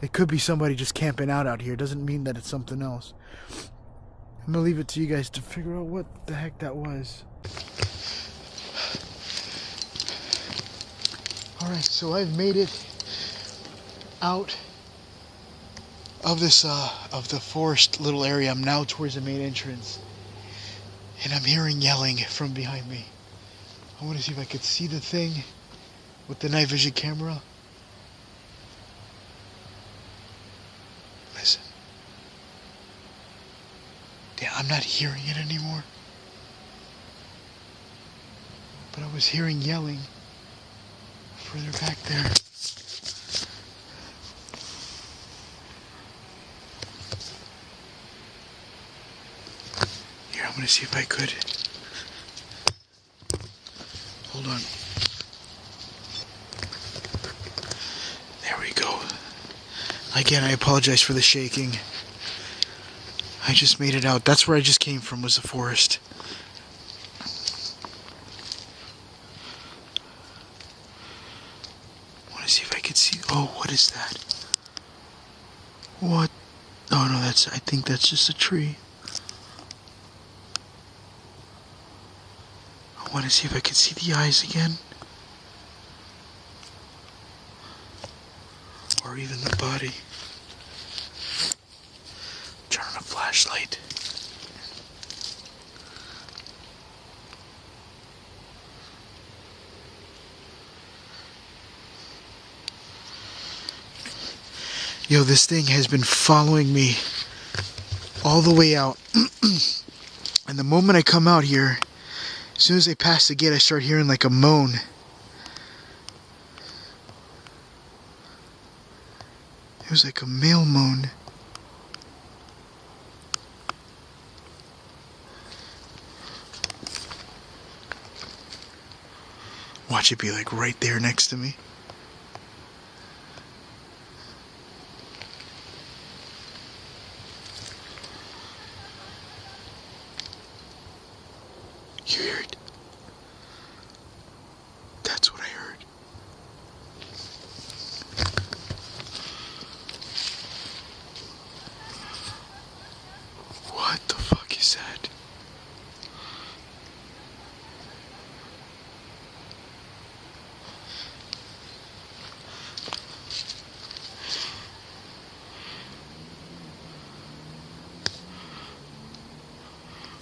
It could be somebody just camping out here. It doesn't mean that it's something else. I'm gonna leave it to you guys to figure out what the heck that was. Alright, so I've made it out of this of the forest little area. I'm now towards the main entrance, and I'm hearing yelling from behind me. I want to see if I could see the thing with the night vision camera. Listen. Yeah, I'm not hearing it anymore, but I was hearing yelling further back there. I'm going to see if I could. Hold on. There we go. Again, I apologize for the shaking. I just made it out. That's where I just came from, was the forest. see if I can see. Oh, what is that? What? Oh no, I think that's just a tree. I want to see if I can see the eyes again. Or even the body. Turn on a flashlight. Yo, this thing has been following me all the way out. And the moment I come out here, as soon as I pass the gate, I start hearing like a moan. It was like a male moan. Watch it be like right there next to me. You hear it? That's what I heard. What the fuck is that?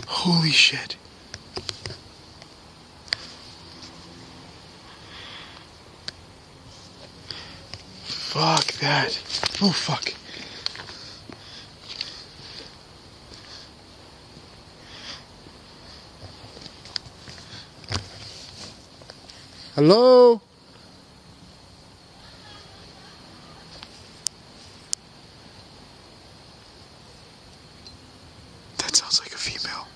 Holy shit. Fuck that. Oh, fuck. Hello? That sounds like a female.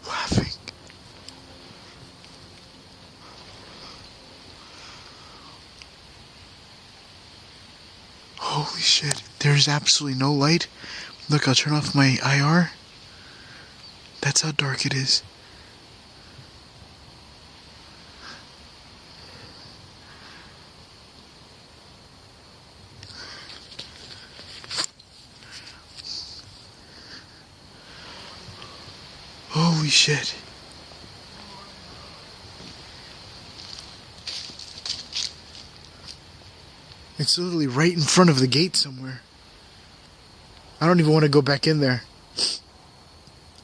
Laughing. Holy shit, there's absolutely no light. Look, I'll turn off my IR. That's how dark it is. Holy shit. It's literally right in front of the gate somewhere. I don't even want to go back in there.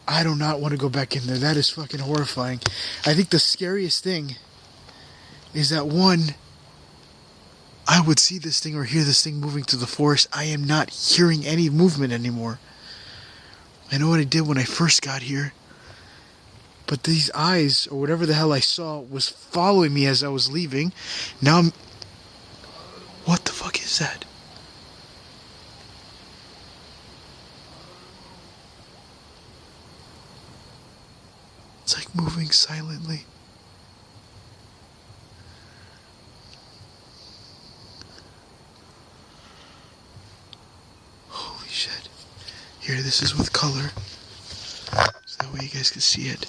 I do not want to go back in there. That is fucking horrifying. I think the scariest thing is that, one, I would see this thing or hear this thing moving through the forest. I am not hearing any movement anymore. I know what I did when I first got here. But these eyes, or whatever the hell I saw, was following me as I was leaving. Now I'm... What the fuck is that? It's like moving silently. Holy shit. Here, this is with color. So that way you guys can see it.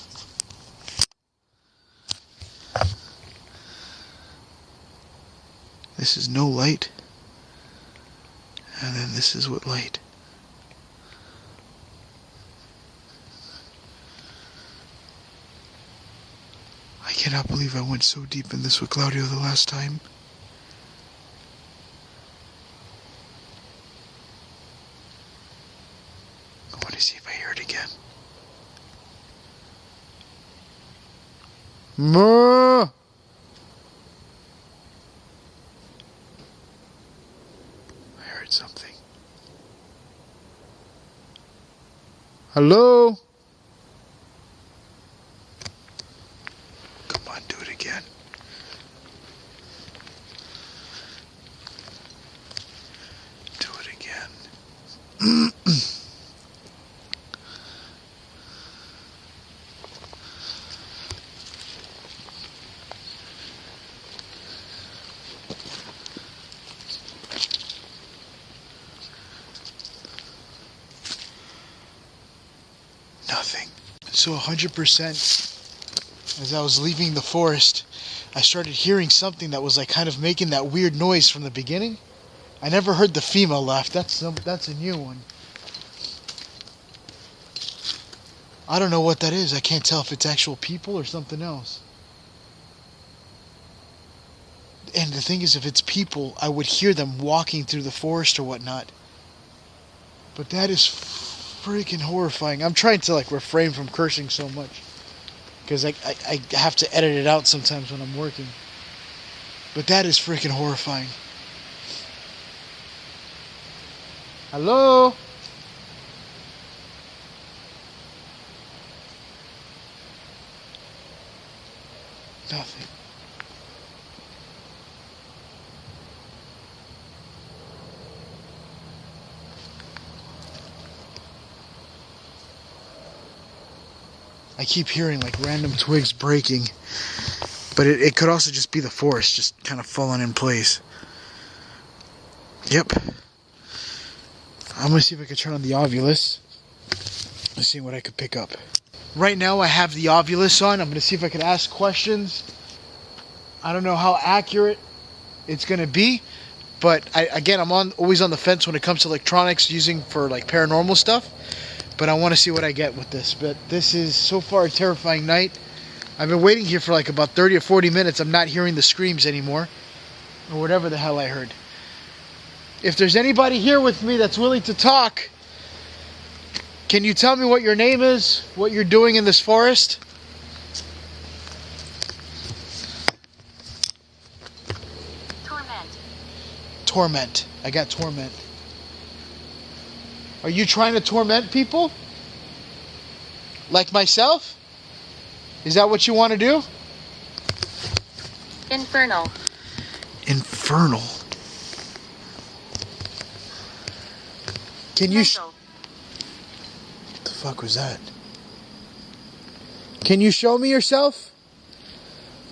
This is no light. And then this is with light. I cannot believe I went so deep in this with Claudio the last time. I want to see if I hear it again. Ma! Something. Hello? Come on, do it again. Do it again. Nothing. So 100%, as I was leaving the forest, I started hearing something that was like kind of making that weird noise from the beginning. I never heard the female laugh. That's a new one. I don't know what that is. I can't tell if it's actual people or something else. And the thing is, if it's people, I would hear them walking through the forest or whatnot. But that is freaking horrifying. I'm trying to like refrain from cursing so much, because I have to edit it out sometimes when I'm working. But that is freaking horrifying. Hello? Nothing. I keep hearing like random twigs breaking, but it could also just be the forest just kind of falling in place. Yep. I'm gonna see if I can turn on the Ovilus and see what I could pick up. Right now I have the Ovilus on. I'm gonna see if I can ask questions. I don't know how accurate it's gonna be, but I'm always on the fence when it comes to electronics using for like paranormal stuff. But I want to see what I get with this. But this is so far a terrifying night. I've been waiting here for like about 30 or 40 minutes. I'm not hearing the screams anymore, or whatever the hell I heard. If there's anybody here with me that's willing to talk, can you tell me what your name is, what you're doing in this forest? Torment. Torment. I got torment. Are you trying to torment people? Like myself? Is that what you want to do? Infernal. Infernal. Can you... Mental. What the fuck was that? Can you show me yourself?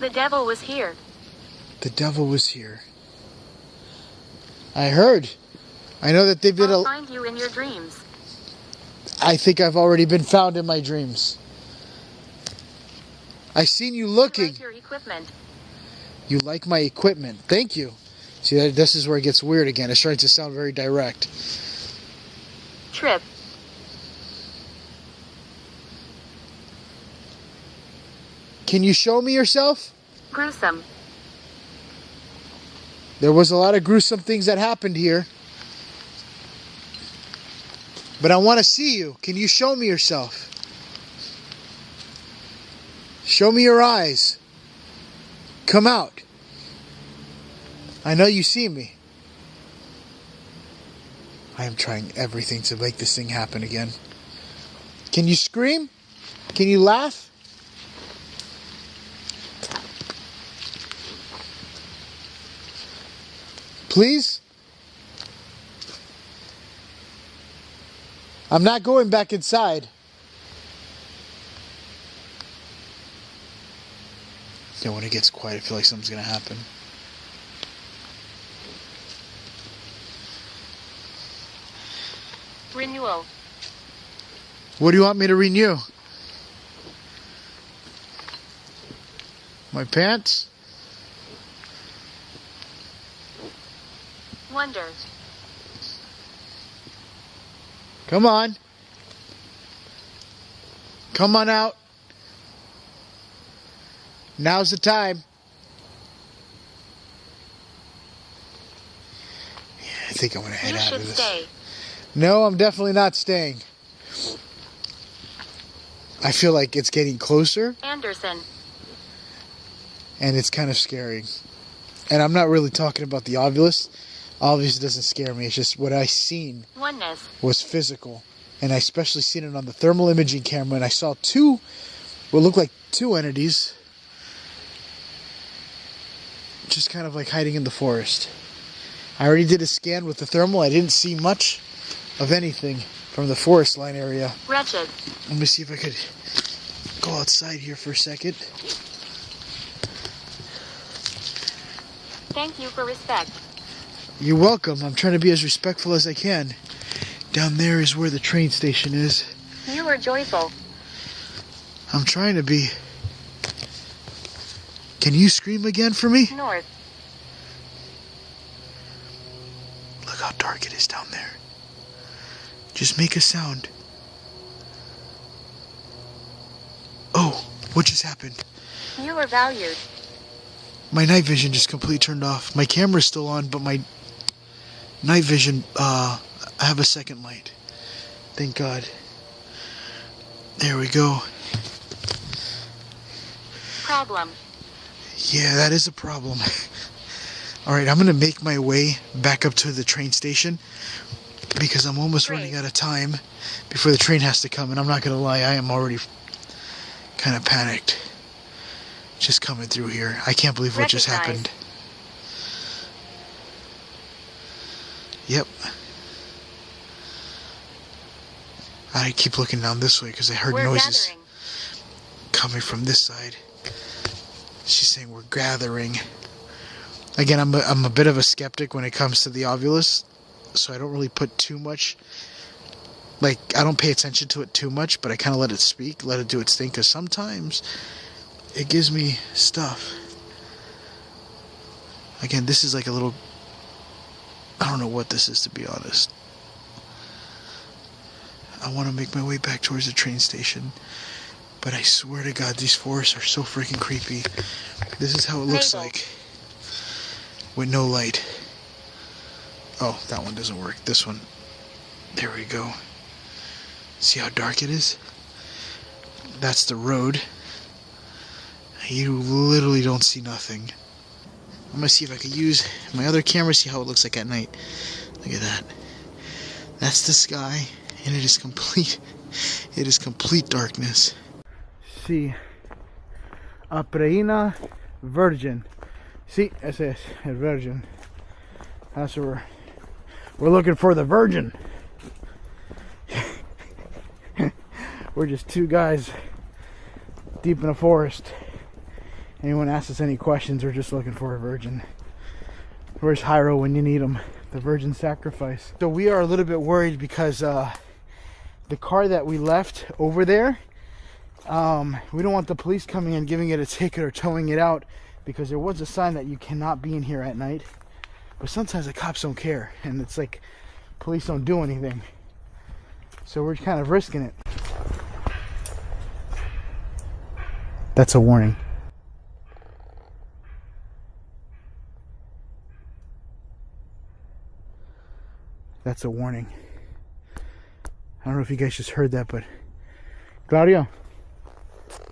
The devil was here. The devil was here. I heard. I know that they've been... I'll find you in your dreams. I think I've already been found in my dreams. I seen you looking. I like your equipment. You like my equipment. Thank you. See, this is where it gets weird again. It's starting to sound very direct. Trip. Can you show me yourself? Gruesome. There was a lot of gruesome things that happened here. But I want to see you. Can you show me yourself? Show me your eyes. Come out. I know you see me. I am trying everything to make this thing happen again. Can you scream? Can you laugh? Please? I'm not going back inside. Yeah, when it gets quiet, I feel like something's going to happen. Renewal. What do you want me to renew? My pants? Wonder. Come on. Come on out. Now's the time. Yeah, I think I'm going to head out of this. You should stay. No, I'm definitely not staying. I feel like it's getting closer. Anderson. And it's kind of scary. And I'm not really talking about the Ovilus. Ovilus doesn't scare me. It's just what I seen Oneness. was physical. And I especially seen it on the thermal imaging camera. And I saw what looked like two entities just kind of like hiding in the forest. I already did a scan with the thermal. I didn't see much of anything from the forest line area. Wretched. Let me see if I could go outside here for a second. Thank you for respect. You're welcome. I'm trying to be as respectful as I can. Down there is where the train station is. You are joyful. I'm trying to be. Can you scream again for me? North. Look how dark it is down there. Just make a sound. Oh, what just happened? You are valued. My night vision just completely turned off. My camera's still on, but my night vision, I have a second light. Thank God. There we go. Problem. Yeah, that is a problem. Alright, I'm going to make my way back up to the train station because I'm almost running out of time before the train has to come. And I'm not going to lie, I am already kind of panicked. Just coming through here. I can't believe what just happened. Yep. I keep looking down this way because I heard noises coming from this side. She's saying we're gathering. Again, I'm a bit of a skeptic when it comes to the Ovilus, so I don't really put too much. Like, I don't pay attention to it too much, but I kind of let it speak, let it do its thing, because sometimes it gives me stuff. Again, this is like a little... I don't know what this is, to be honest. I want to make my way back towards the train station, but I swear to God, these forests are so freaking creepy. This is how it looks like with no light. Oh, that one doesn't work. This one. There we go. See how dark it is? That's the road. You literally don't see nothing. I'm gonna see if I can use my other camera, see how it looks like at night. Look at that. That's the sky, and it is complete darkness. See, Apreina Virgin. See, ese es el Virgin. That's where we're looking for the Virgin. We're just two guys deep in a forest. Anyone asks us any questions, we're just looking for a virgin. Where's Hyro when you need him? The virgin sacrifice. So we are a little bit worried because the car that we left over there, we don't want the police coming in, giving it a ticket or towing it out, because there was a sign that you cannot be in here at night. But sometimes the cops don't care, and it's like police don't do anything. So we're kind of risking it. That's a warning. That's a warning. I don't know if you guys just heard that, but... Claudio,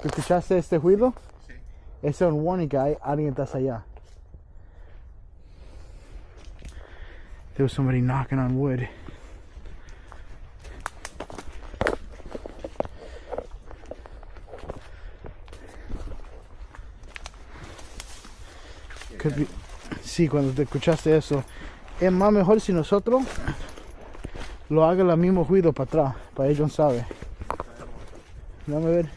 ¿escuchaste este ruido? Sí. Ese es un warning que hay alguien está allá. There was somebody knocking on wood. Could be... Sí, cuando te escuchaste eso. Es más mejor si nosotros lo haga el mismo ruido para atrás, para ellos no sabe. Déjame ver.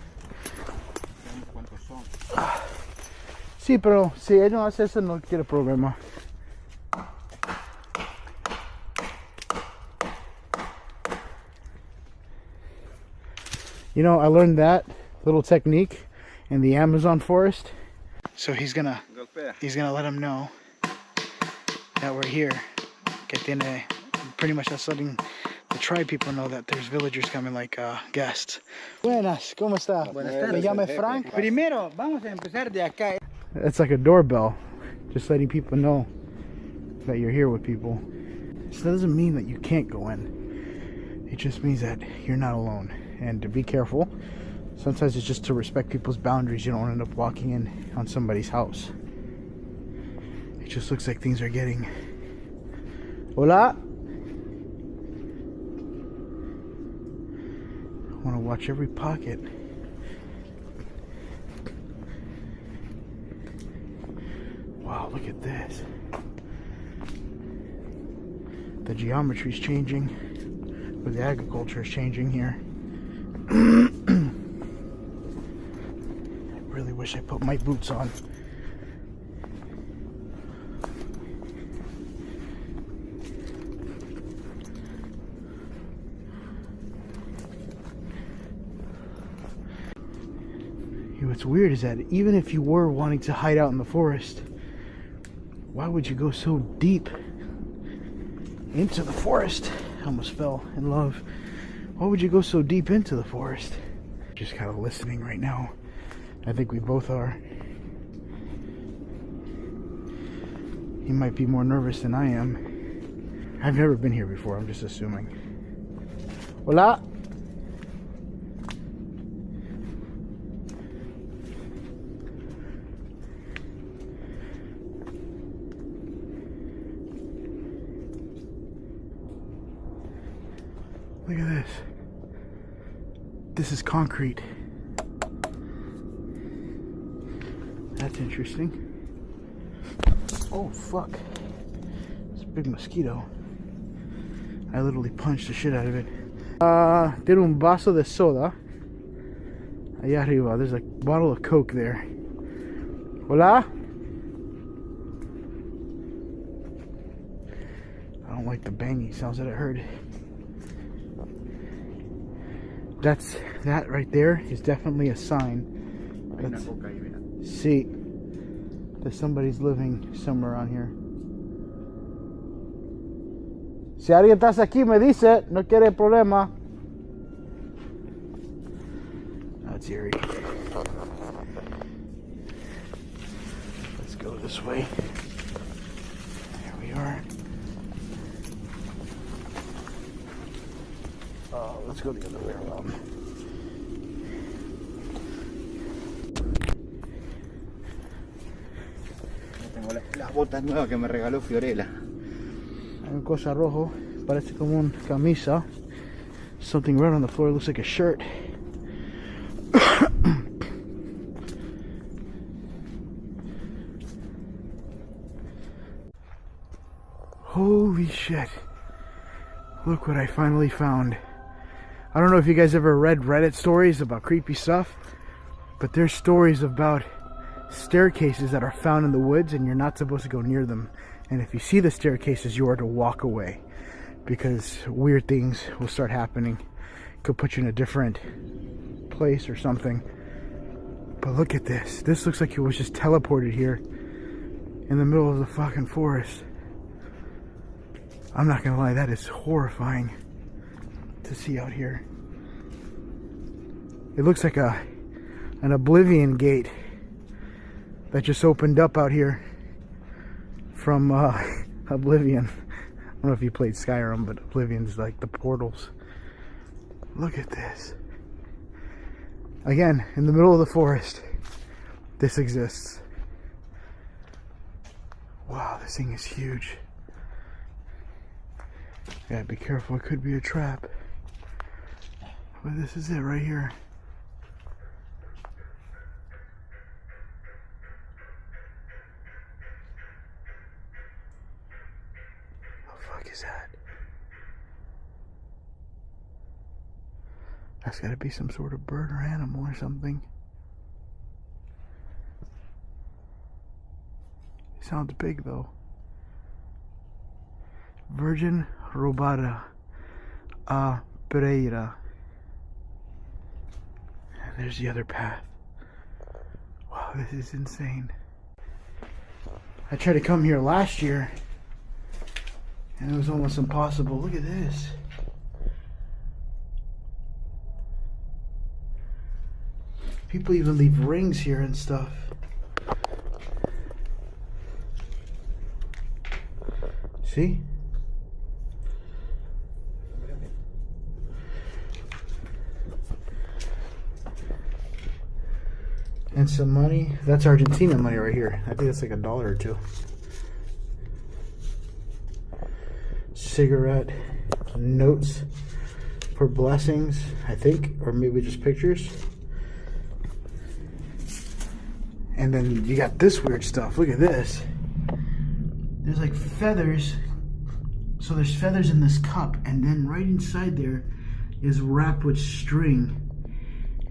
Sí, pero si ellos hacen eso no quiere problema. You know, I learned that little technique in the Amazon forest. So he's gonna let them know that we're here. Que tiene, pretty much that's letting the tribe people know that there's villagers coming like guests. Buenas, ¿cómo está? Buenas tardes. Me llamo Frank. Primero, vamos a empezar de acá. It's like a doorbell, just letting people know that you're here with people. So that doesn't mean that you can't go in. It just means that you're not alone. And to be careful, sometimes it's just to respect people's boundaries. You don't end up walking in on somebody's house. It just looks like things are getting... Hola? I want to watch every pocket. Wow, look at this. The geometry is changing, but the agriculture is changing here. I really wish I put my boots on. He what's weird is that even if you were wanting to hide out in the forest, why would you go so deep into the forest? I almost fell in love. Why would you go so deep into the forest? Just kind of listening right now. I think we both are. He might be more nervous than I am. I've never been here before, I'm just assuming. Hola. Look at this. This is concrete. That's interesting. Oh, fuck. It's a big mosquito. I literally punched the shit out of it. Tiene un vaso de soda. Allá arriba. There's a bottle of Coke there. Hola? I don't like the banging sounds that I heard. That right there is definitely a sign. See, that somebody's living somewhere around here. Si alguien está aquí, me dice, no quiere problema. That's eerie. Let's go this way. There we are. Oh, let's go the other way around. Tengo las botas nuevas que me regaló Fiorella. Hay una cosa rojo, parece como una camisa. Something red on the floor, looks like a shirt. Holy shit. Look what I finally found. I don't know if you guys ever read Reddit stories about creepy stuff, but there's stories about staircases that are found in the woods and you're not supposed to go near them. And if you see the staircases, you are to walk away because weird things will start happening. Could put you in a different place or something. But look at this. This looks like it was just teleported here in the middle of the fucking forest. I'm not gonna lie, that is horrifying to see out here. It looks like an oblivion gate that just opened up out here from Oblivion. I don't know if you played Skyrim, but Oblivion's like the portals. Look at this. Again, in the middle of the forest, this exists. Wow, this thing is huge. Gotta be careful, it could be a trap. But this is it right here. What the fuck is that? That's gotta be some sort of bird or animal or something. It sounds big though. Virgin Robada a Pereira. And there's the other path. Wow, this is insane. I tried to come here last year and it was almost impossible. Look at this. People even leave rings here and stuff. See? And some money. That's Argentina money right here. I think that's like $1 or $2. Cigarette notes for blessings, I think, or maybe just pictures. And then you got this weird stuff. Look at this. There's like feathers. So there's feathers in this cup, and then right inside there is wrapped with string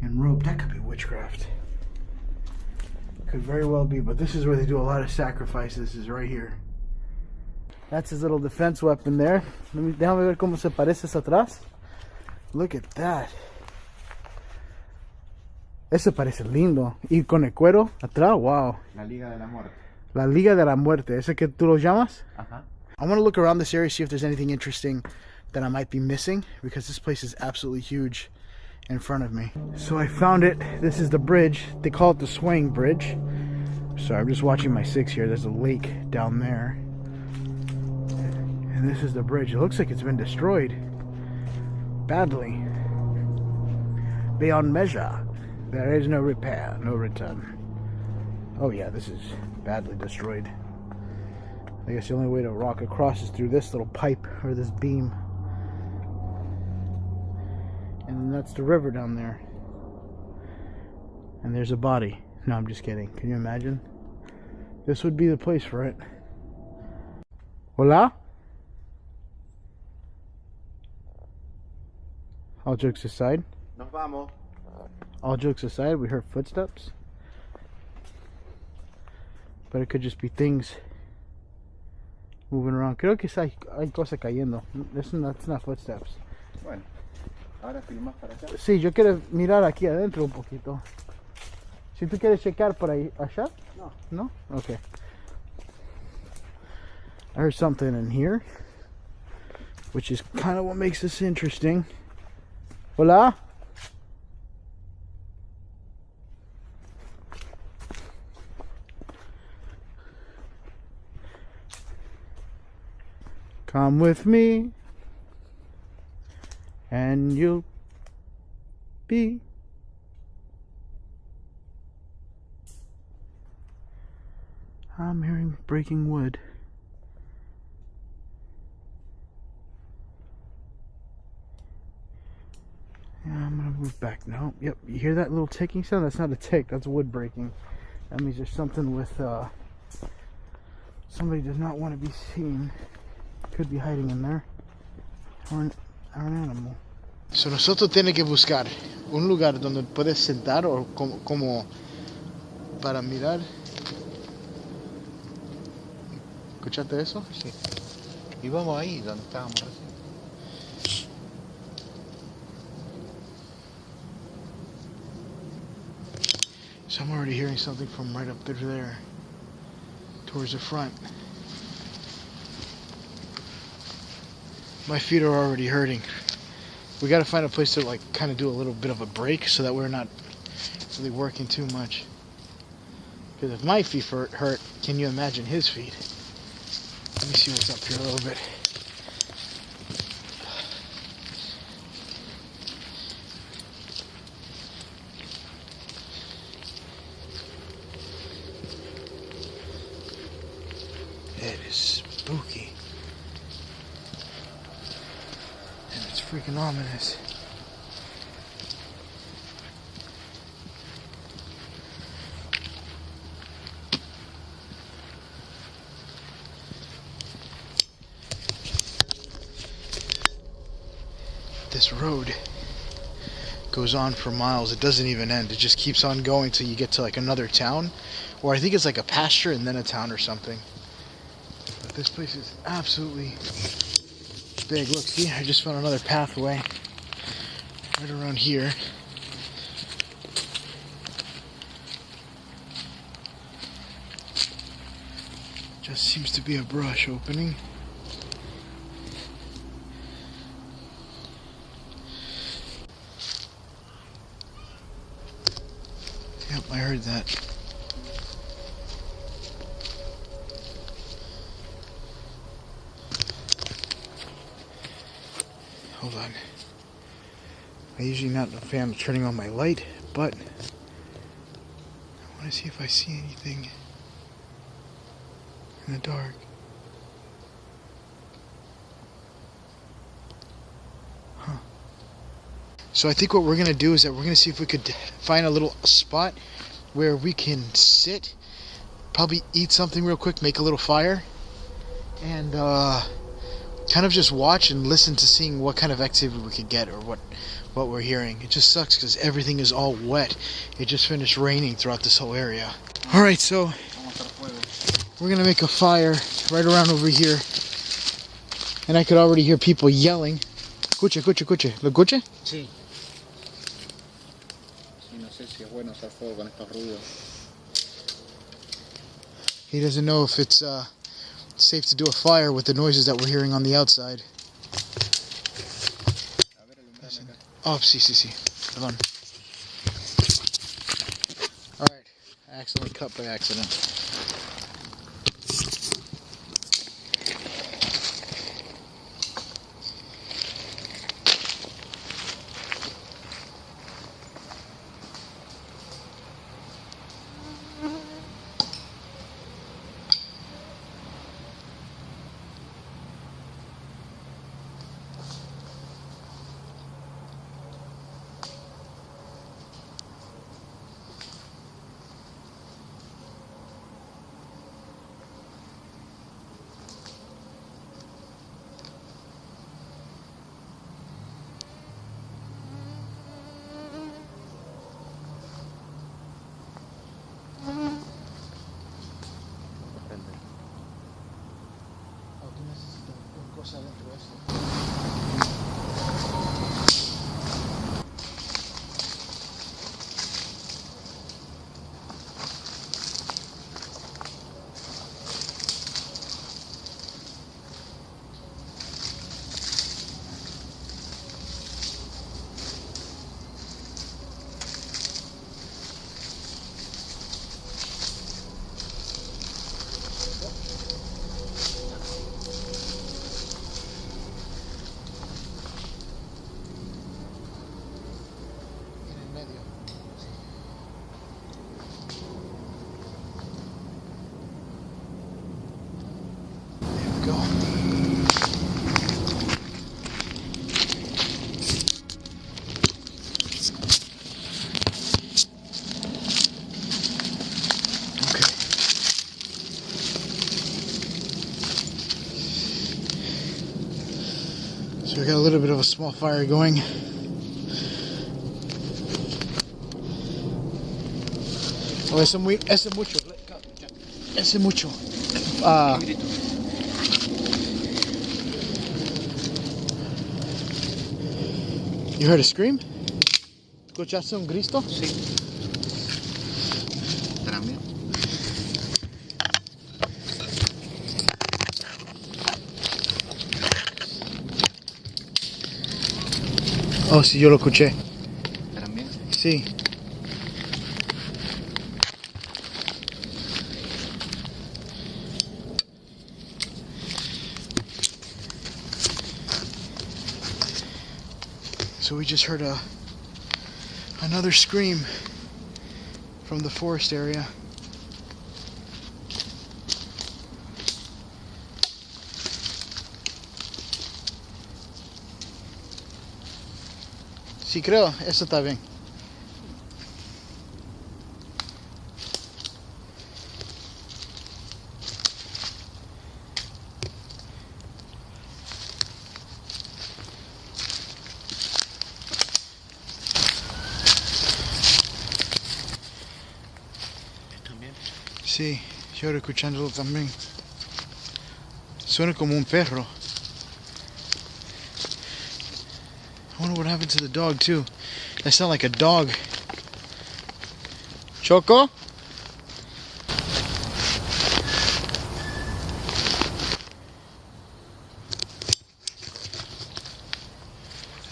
and rope. That could be witchcraft. Could very well be, but this is where they do a lot of sacrifices, is right here. That's his little defense weapon there. Déjame ver cómo se parece hacia atrás. Look at that. Ese parece lindo. Y con el cuero atrás, wow. La Liga de la Muerte. La Liga de la Muerte. ¿Ese que tú lo llamas? Ajá. I want to look around this area, see if there's anything interesting that I might be missing, because this place is absolutely huge in front of me. So I found it. This is the bridge. They call it the Swaying Bridge. Sorry, I'm just watching my 6 here. There's a lake down there. And this is the bridge. It looks like it's been destroyed badly. Beyond measure. There is no repair, no return. Oh yeah, this is badly destroyed. I guess the only way to walk across is through this little pipe or this beam. And that's the river down there. And there's a body. No, I'm just kidding. Can you imagine? This would be the place for it. Hola? All jokes aside. Nos vamos. All jokes aside, we heard footsteps. But it could just be things moving around. Creo que hay cosas cayendo. That's not footsteps. Bueno, ahora filmás para acá. Sí, yo quiero mirar aquí adentro un poquito. Si tú quieres checar por ahí, allá? No. No? Okay. I heard something in here, which is kind of what makes this interesting. Hola? Come with me, and you'll be I'm hearing breaking wood. Yeah, I'm gonna move back now. Yep, you hear that little ticking sound? That's not a tick, that's wood breaking. That means there's something with somebody does not want to be seen. Could be hiding in there. Or an animal. So nosotros tenemos que buscar un lugar donde puedes sentar o como para mirar. ¿Escuchaste eso? Sí. Y vamos ahí donde estábamos recién. So I'm already hearing something from right up there, towards the front. My feet are already hurting. We gotta find a place to like kind of do a little bit of a break so that we're not really working too much. Because if my feet hurt, can you imagine his feet? Let me see what's up here a little bit. It is spooky. And it's freaking ominous. This road goes on for miles. It doesn't even end. It just keeps on going till you get to like another town, or I think it's like a pasture and then a town or something. But this place is absolutely big. Look, see, I just found another pathway right around here. Just seems to be a brush opening. Yep, I heard that. Hold on. I'm usually not a fan of turning on my light, but I want to see if I see anything in the dark. Huh. So I think what we're going to do is that we're going to see if we could find a little spot where we can sit, probably eat something real quick, make a little fire, and kind of just watch and listen to seeing what kind of activity we could get or what we're hearing. It just sucks because everything is all wet. It just finished raining throughout this whole area. Alright, so we're going to make a fire right around over here. And I could already hear people yelling. Escucha. ¿Lo escucha? Sí. Si no sé si es bueno usar fuego con estos ruidos. He doesn't know if it's safe to do a fire with the noises that we're hearing on the outside. A ver, alumbrame acá. Oh, sí. Perdón. Alright. I accidentally cut by accident. So we got a little bit of a small fire going. Oh, ese mucho. Ese mucho. You heard a scream? ¿Escuchaste un grito? Sí. También. Oh, sí, yo lo escuché. También. Sí. So we just heard another scream from the forest area. Sí, creo, eso está bien. También. Sí, yo ahora escuchándolo también. Suena como un perro. I wonder what happened to the dog too. That sounded like a dog. Choco?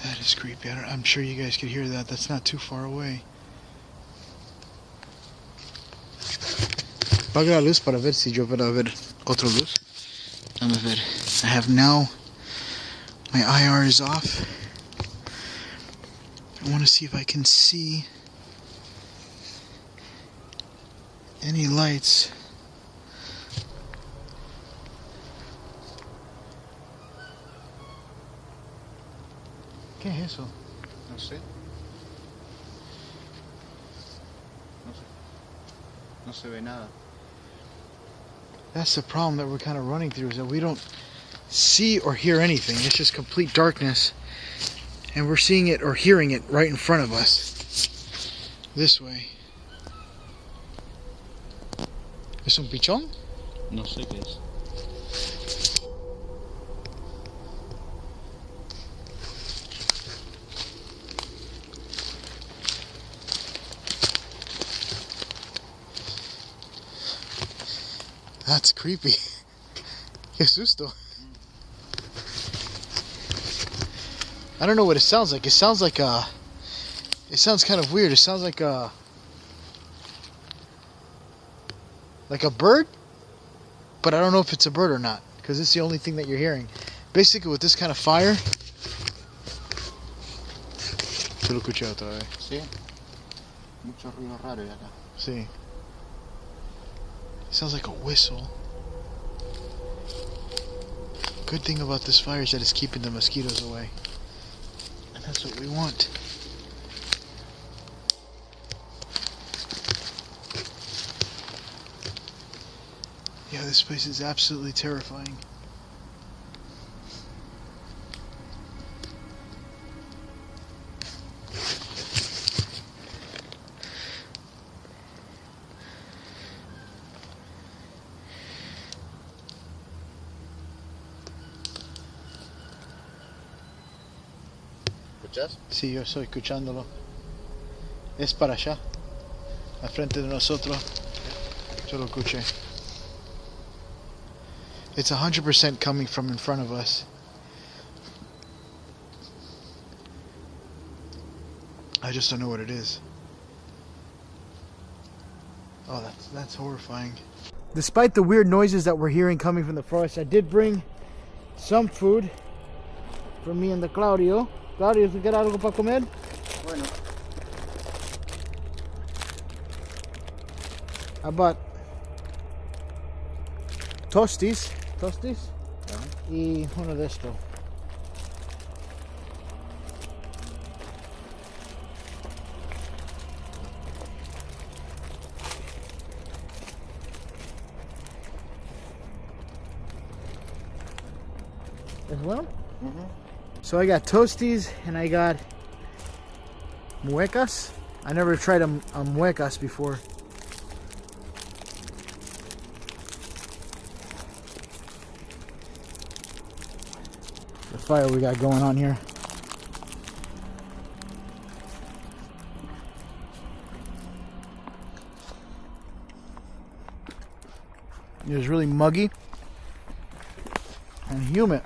That is creepy. I'm sure you guys could hear that. That's not too far away. Apaga la luz para ver si yo puedo ver otra luz. Vamos a ver. I have now, my IR is off. I want to see if I can see any lights. ¿Qué es eso? No sé. No se ve nada. That's the problem that we're kind of running through, is that we don't see or hear anything. It's just complete darkness. And we're seeing it or hearing it right in front of us. This way. ¿Es un pichón? No sé qué es. That's creepy. Qué susto. I don't know what it sounds like. It sounds like a... It sounds kind of weird. It sounds like a bird, but I don't know if it's a bird or not, because it's the only thing that you're hearing. Basically, with this kind of fire... Se lo escuché otra vez. Sí. Mucho ruido raro de acá. Sí. It sounds like a whistle. Good thing about this fire is that it's keeping the mosquitoes away. And that's what we want. Yeah, this place is absolutely terrifying. ¿Escuchás? Sí, yo estoy escuchándolo. Es para allá, al frente de nosotros. Yo lo escuché. It's 100% coming from in front of us. I just don't know what it is. Oh, that's horrifying. Despite the weird noises that we're hearing coming from the forest, I did bring some food for me and the Claudio. Claudio, ¿tú quieres algo para comer? Bueno. I bought toasties y uno de estos. As well? Mm-hmm. So I got toasties and I got muecas. I never tried muecas before. The fire we got going on here. It was really muggy and humid.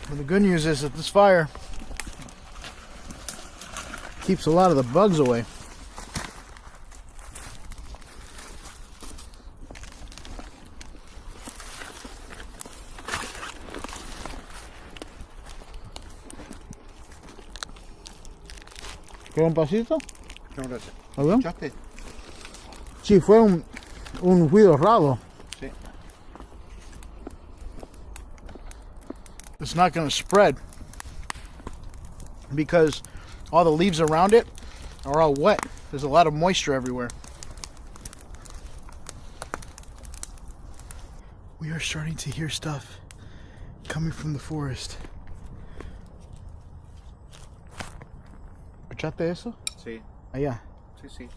But the good news is that this fire keeps a lot of the bugs away. ¿Quieres un pasito? No, gracias. ¿Algo? ¿Escuchaste? Sí, fue un ruido raro. Sí. It's not going to spread because all the leaves around it are all wet. There's a lot of moisture everywhere. We are starting to hear stuff coming from the forest. ¿Escuchaste eso? Sí. Allá. Sí, sí.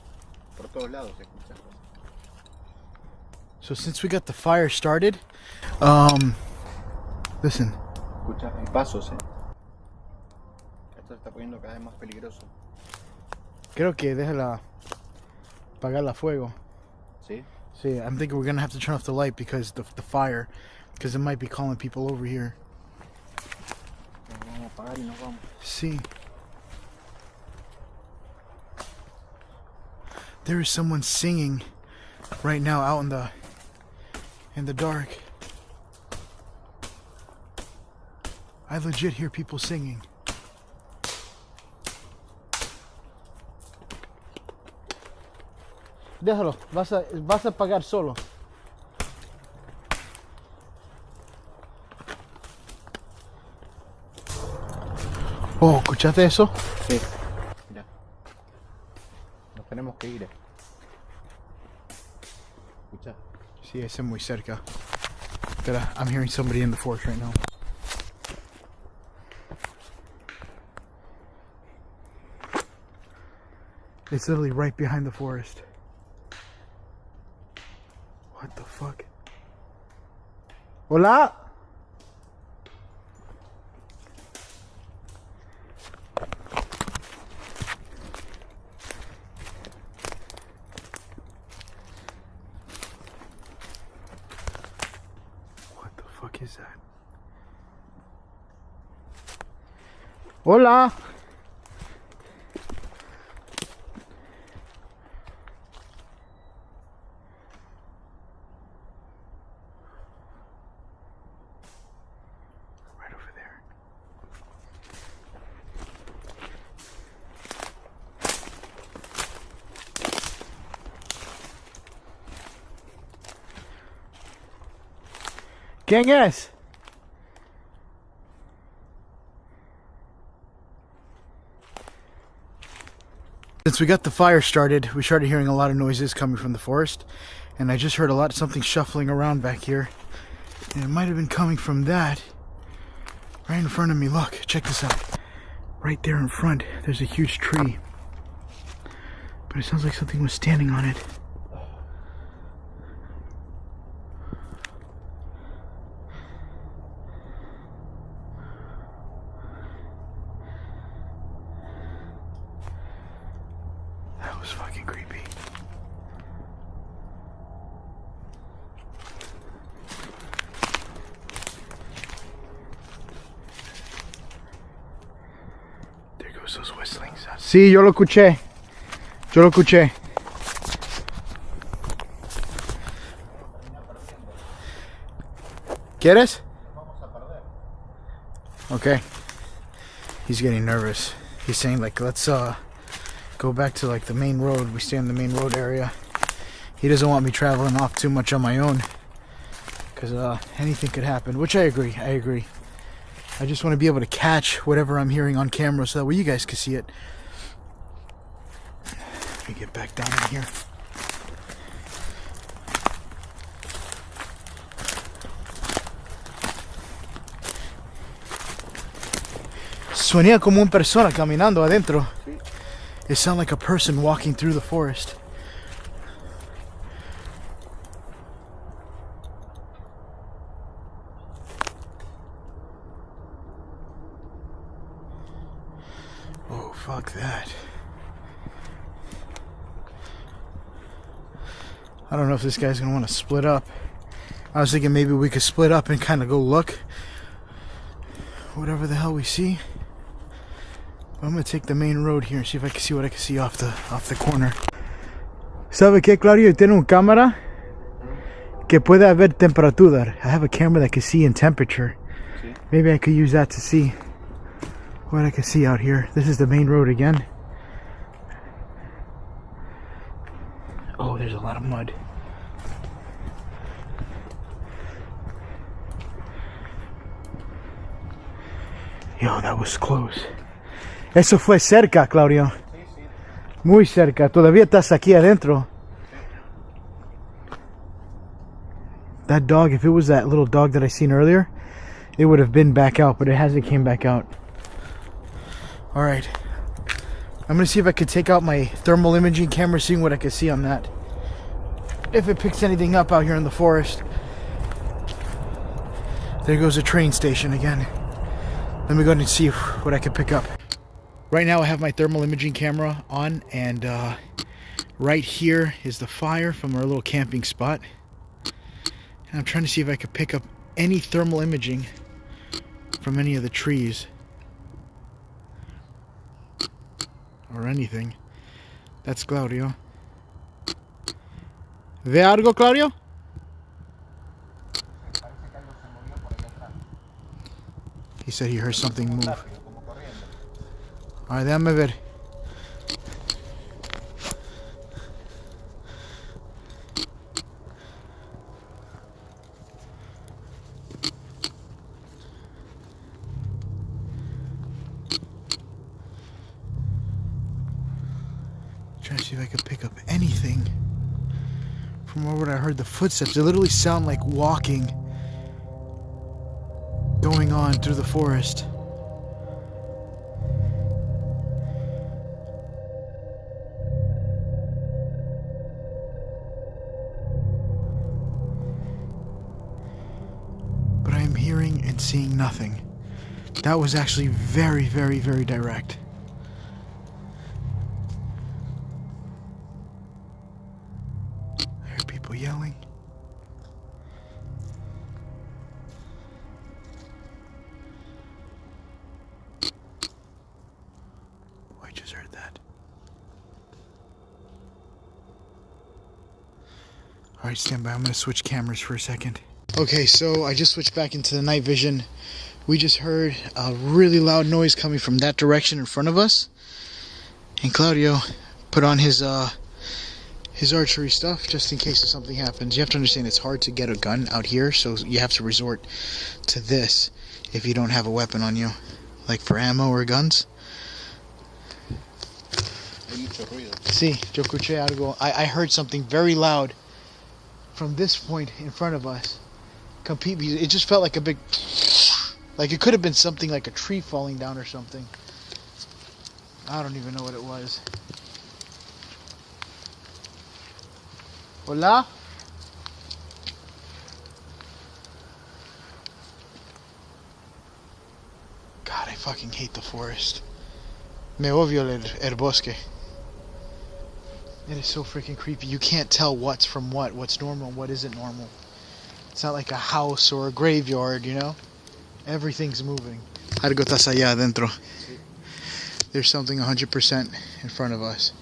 Por todos lados se escucha. So since we got the fire started, listen. Escucha, hay pasos, Esto se está poniendo cada vez más peligroso. Creo que déjala apagarla fuego. ¿Sí? See, I'm thinking we're gonna have to turn off the light because the fire, because it might be calling people over here. Vamos a apagar y nos vamos. See, there is someone singing right now out in the dark. I legit hear people singing. Déjalo, vas a apagar solo. Oh, ¿escuchaste eso? Sí. Mira. Nos tenemos que ir. Escucha. Sí, ese es muy cerca. Espera, I'm hearing somebody in the forest right now. It's literally right behind the forest. What the fuck? Hola? fuck is that? Hola! Right over there. ¿Quién es? Since we got the fire started, we started hearing a lot of noises coming from the forest, and I just heard something shuffling around back here, and it might have been coming from that right in front of me. Look, check this out. Right there in front, there's a huge tree, but it sounds like something was standing on it. That was fucking creepy. There goes those whistling sounds. Sí, yo lo escuché. Yo lo escuché. ¿Quieres? Okay. He's getting nervous. He's saying like, let's go back to like the main road. We stay in the main road area. He doesn't want me traveling off too much on my own, because anything could happen, which I agree. I just want to be able to catch whatever I'm hearing on camera so that way you guys can see it. Let me get back down in here. Suena como una persona caminando adentro. It sounded like a person walking through the forest. Oh, fuck that. I don't know if this guy's gonna want to split up. I was thinking maybe we could split up and kind of go look. Whatever the hell we see. I'm gonna take the main road here and see if I can see what I can see off the corner. ¿Sabe qué, Claudio? Tiene una cámara que puede ver temperatura. I have a camera that can see in temperature. Sí. Maybe I could use that to see what I can see out here. This is the main road again. Oh, there's a lot of mud. Yo, that was close. Eso fue cerca, Claudio. Sí, sí. Muy cerca. Todavía estás aquí adentro. That dog, if it was that little dog that I seen earlier, it would have been back out, but it hasn't came back out. Alright. I'm going to see if I can take out my thermal imaging camera, seeing what I can see on that. If it picks anything up out here in the forest. There goes a train station again. Let me go ahead and see what I can pick up. Right now I have my thermal imaging camera on, and right here is the fire from our little camping spot. And I'm trying to see if I could pick up any thermal imaging from any of the trees. Or anything. That's Claudio. ¿Ve algo, Claudio? He said he heard something move. Alright, déjame ver. Trying to see if I could pick up anything from where I heard the footsteps. They literally sound like walking going on through the forest. But I'm hearing and seeing nothing. That was actually very, very, very direct. I heard people yelling. Alright, stand by. I'm going to switch cameras for a second. Okay, so I just switched back into the night vision. We just heard a really loud noise coming from that direction in front of us. And Claudio put on his archery stuff just in case if something happens. You have to understand it's hard to get a gun out here, so you have to resort to this if you don't have a weapon on you, like for ammo or guns. Sí, yo escuché algo. I heard something very loud from this point in front of us. Completely, it just felt like a big, like it could have been something like a tree falling down or something. I don't even know what it was. Hola? God, I fucking hate the forest. Me odio el bosque. It is so freaking creepy. You can't tell what's from what's normal and what isn't normal. It's not like a house or a graveyard, you know? Everything's moving. Algo está allá adentro. There's something 100% in front of us.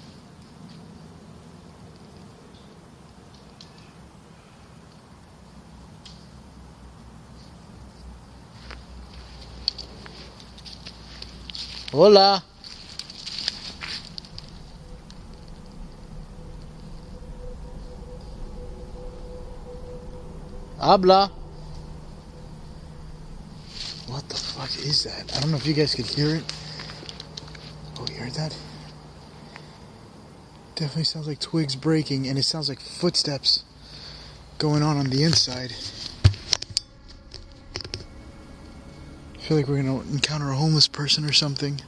Hola. Habla. What the fuck is that? I don't know if you guys could hear it. Oh, you heard that? Definitely sounds like twigs breaking, and it sounds like footsteps going on the inside. I feel like we're gonna encounter a homeless person or something.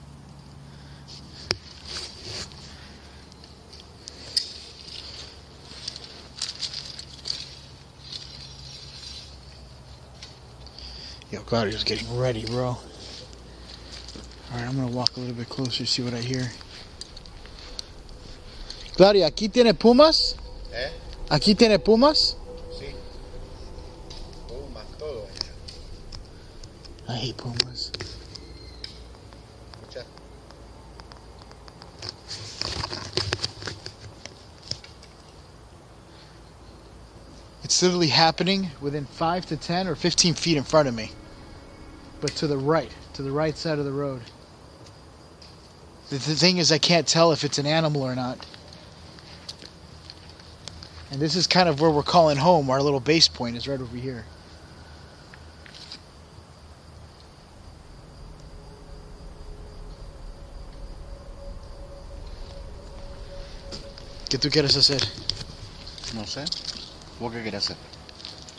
Yo, Claudio's getting ready, bro. Alright, I'm gonna walk a little bit closer to see what I hear. Claudia, ¿aquí tiene pumas? ¿Eh? ¿Aquí tiene pumas? Sí. Pumas, todo. I hate pumas. Escucha. It's literally happening within 5 to 10 or 15 feet in front of me. But to the right side of the road. The thing is, I can't tell if it's an animal or not. And this is kind of where we're calling home. Our little base point is right over here. ¿Qué tú quieres hacer? No sé. ¿Vos qué querés hacer?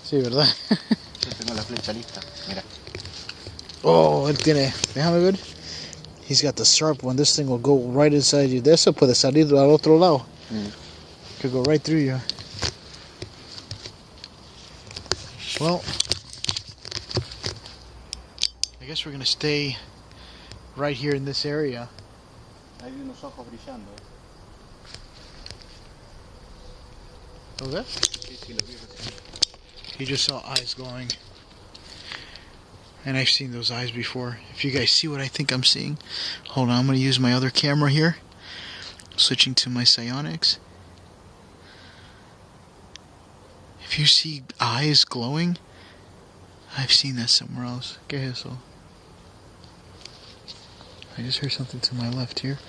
Sí, ¿verdad? Yo tengo la flecha lista. Mira. Oh, él tiene. Déjame ver. He's got the sharp one. This thing will go right inside you. De eso puede salir al otro lado. Could go right through you. Well, I guess we're gonna stay right here in this area. Hay unos ojos brillando. Okay. Sí, sí, lo vi recién. He just saw eyes glowing. And I've seen those eyes before. If you guys see what I think I'm seeing, hold on, I'm going to use my other camera here. Switching to my psionics. If you see eyes glowing, I've seen that somewhere else. ¿Qué es eso? I just heard something to my left here.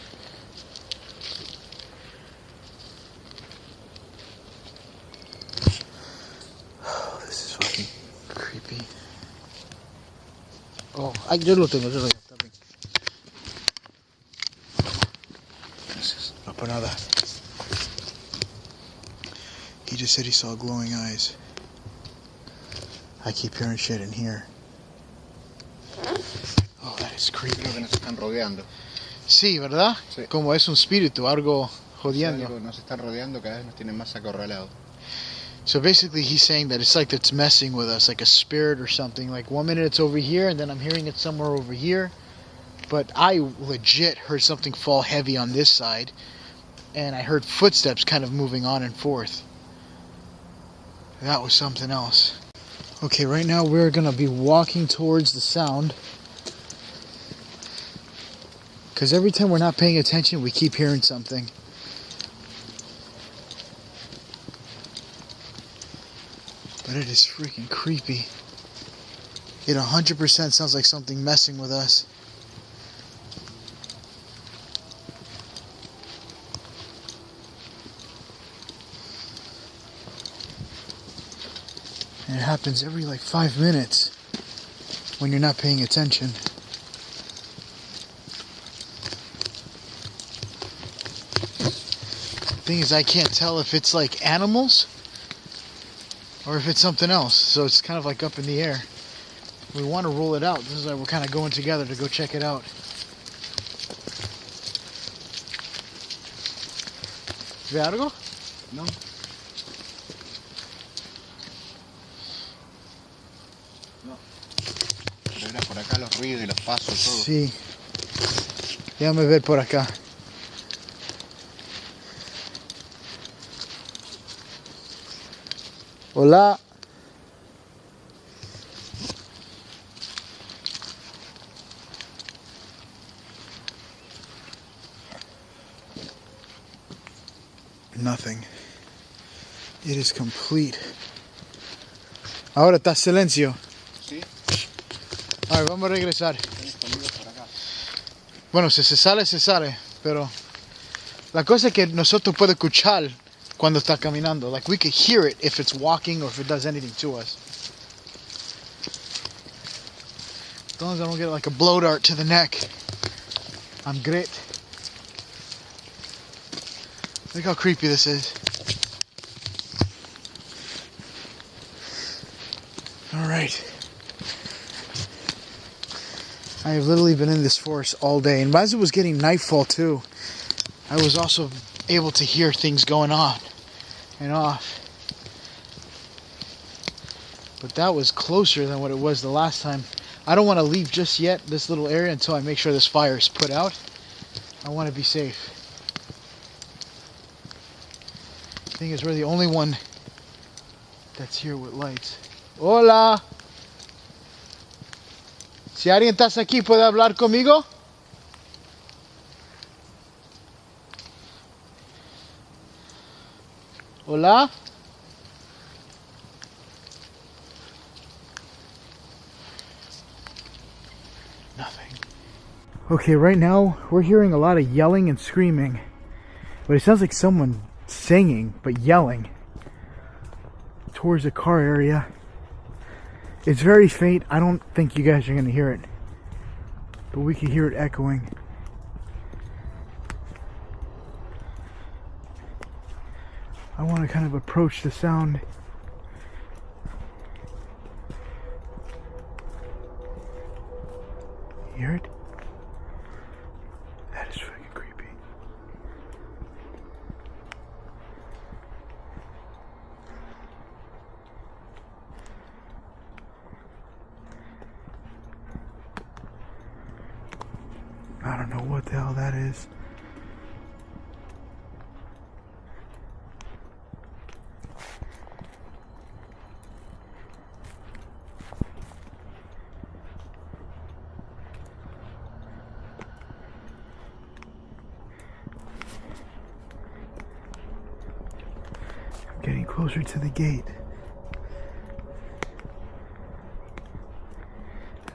Oh, this is fucking creepy. Oh, yo lo tengo, está bien. Gracias. No por nada. He just said he saw glowing eyes. I keep hearing shit in here. Oh, that is creepy. Creo que nos están rodeando. Sí, ¿verdad? Sí. Como es un espíritu, algo jodiendo. Algo nos están rodeando, cada vez nos tienen más acorralados. So basically he's saying that it's like it's messing with us, like a spirit or something. Like 1 minute it's over here and then I'm hearing it somewhere over here. But I legit heard something fall heavy on this side. And I heard footsteps kind of moving on and forth. That was something else. Okay, right now we're going to be walking towards the sound. Because every time we're not paying attention, we keep hearing something. But it is freaking creepy. It 100% sounds like something messing with us. And it happens every like 5 minutes when you're not paying attention. The thing is, I can't tell if it's like animals or if it's something else. So it's kind of like up in the air. We want to rule it out. This is why we're kind of going together to go check it out. ¿Ve algo? No. No. Pero era por acá los ruidos y los pasos, todo. Sí. Déjame ver por acá. Hola. Nothing. It is complete. Ahora está silencio. Sí. A ver, vamos a regresar. Están escondidos por acá. Bueno, si se sale, pero la cosa es que nosotros podemos escuchar cuando está caminando. Like we could hear it if it's walking or if it does anything to us. As long as I don't get like a blow dart to the neck, I'm great. Look how creepy this is. Alright. I have literally been in this forest all day. And as it was getting nightfall too, I was also able to hear things going on and off. But that was closer than what it was the last time. I don't want to leave just yet, this little area, until I make sure this fire is put out. I want to be safe. The thing is, we're the only one that's here with lights. Hola. Si alguien está aquí, ¿puede hablar conmigo? Hola. Nothing. Okay, right now we're hearing a lot of yelling and screaming, but it sounds like someone singing but yelling towards the car area. It's very faint. I don't think you guys are going to hear it, but we can hear it echoing. I want to kind of approach the sound. You hear it? That is freaking creepy. I don't know what the hell that is. I'm getting closer to the gate.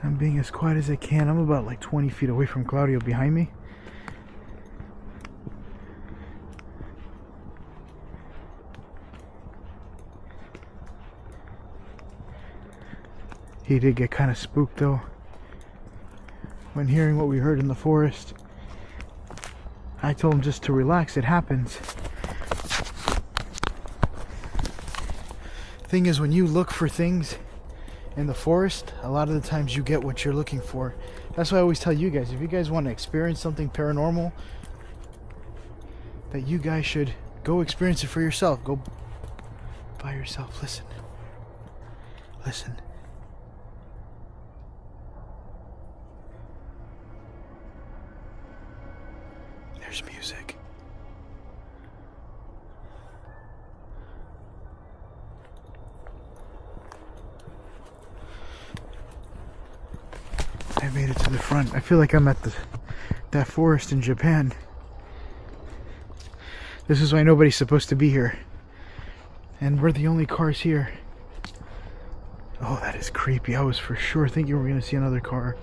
I'm being as quiet as I can. I'm about like 20 feet away from Claudio behind me. He did get kind of spooked though when hearing what we heard in the forest. I told him just to relax, it happens. Thing is, when you look for things in the forest, a lot of the times you get what you're looking for. That's why I always tell you guys, if you guys want to experience something paranormal, that you guys should go experience it for yourself. Go by yourself. Listen. Listen. There's music. I made it to the front. I feel like I'm at that forest in Japan. This is why nobody's supposed to be here. And we're the only cars here. Oh, that is creepy. I was for sure thinking we were going to see another car.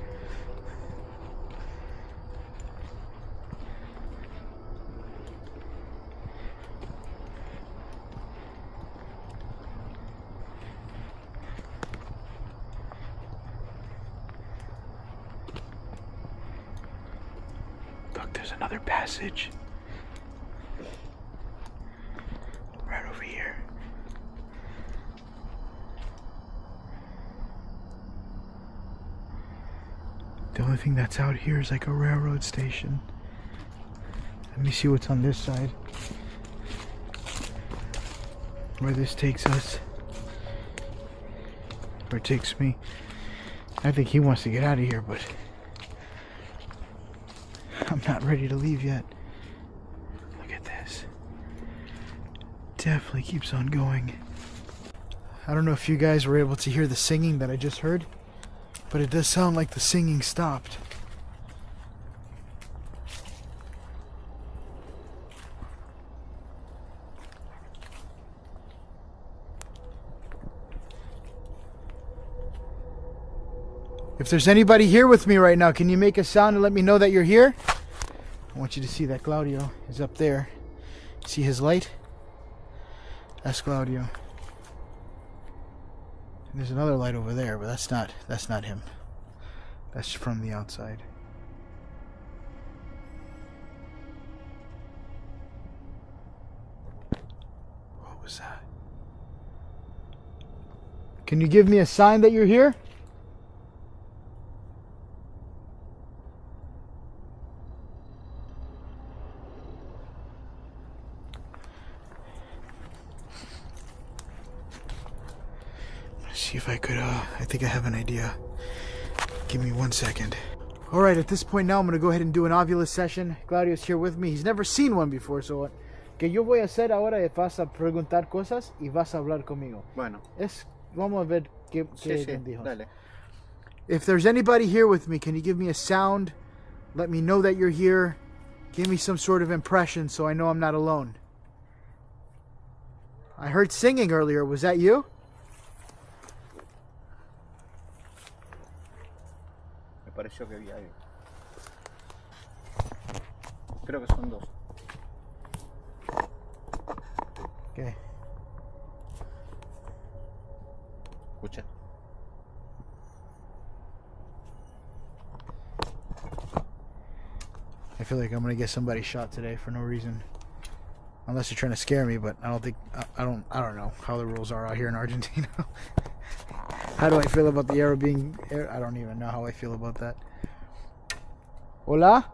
Look, there's another passage. Right over here. The only thing that's out here is like a railroad station. Let me see what's on this side. Where this takes us. Where it takes me. I think he wants to get out of here, but I'm not ready to leave yet. Look at this. Definitely keeps on going. I don't know if you guys were able to hear the singing that I just heard, but it does sound like the singing stopped. If there's anybody here with me right now, can you make a sound and let me know that you're here? I want you to see that Claudio is up there. See his light? That's Claudio. And there's another light over there, but that's not him. That's from the outside. What was that? Can you give me a sign that you're here? See if I could, I think I have an idea. Give me 1 second. Alright, at this point now I'm going to go ahead and do an Ovilus session. Claudio's here with me. He's never seen one before, so que yo voy a hacer ahora es vas a preguntar cosas y vas a hablar conmigo. Bueno. Vamos a ver qué Sí, dijo. dale. If there's anybody here with me, can you give me a sound? Let me know that you're here. Give me some sort of impression so I know I'm not alone. I heard singing earlier. Was that you? Pareció que había ahí. Creo que son dos. Okay. Escucha. I feel like I'm gonna get somebody shot today for no reason. Unless you're trying to scare me, but I don't think I don't know how the rules are out here in Argentina. How do I feel about the arrow being... I don't even know how I feel about that. Hola?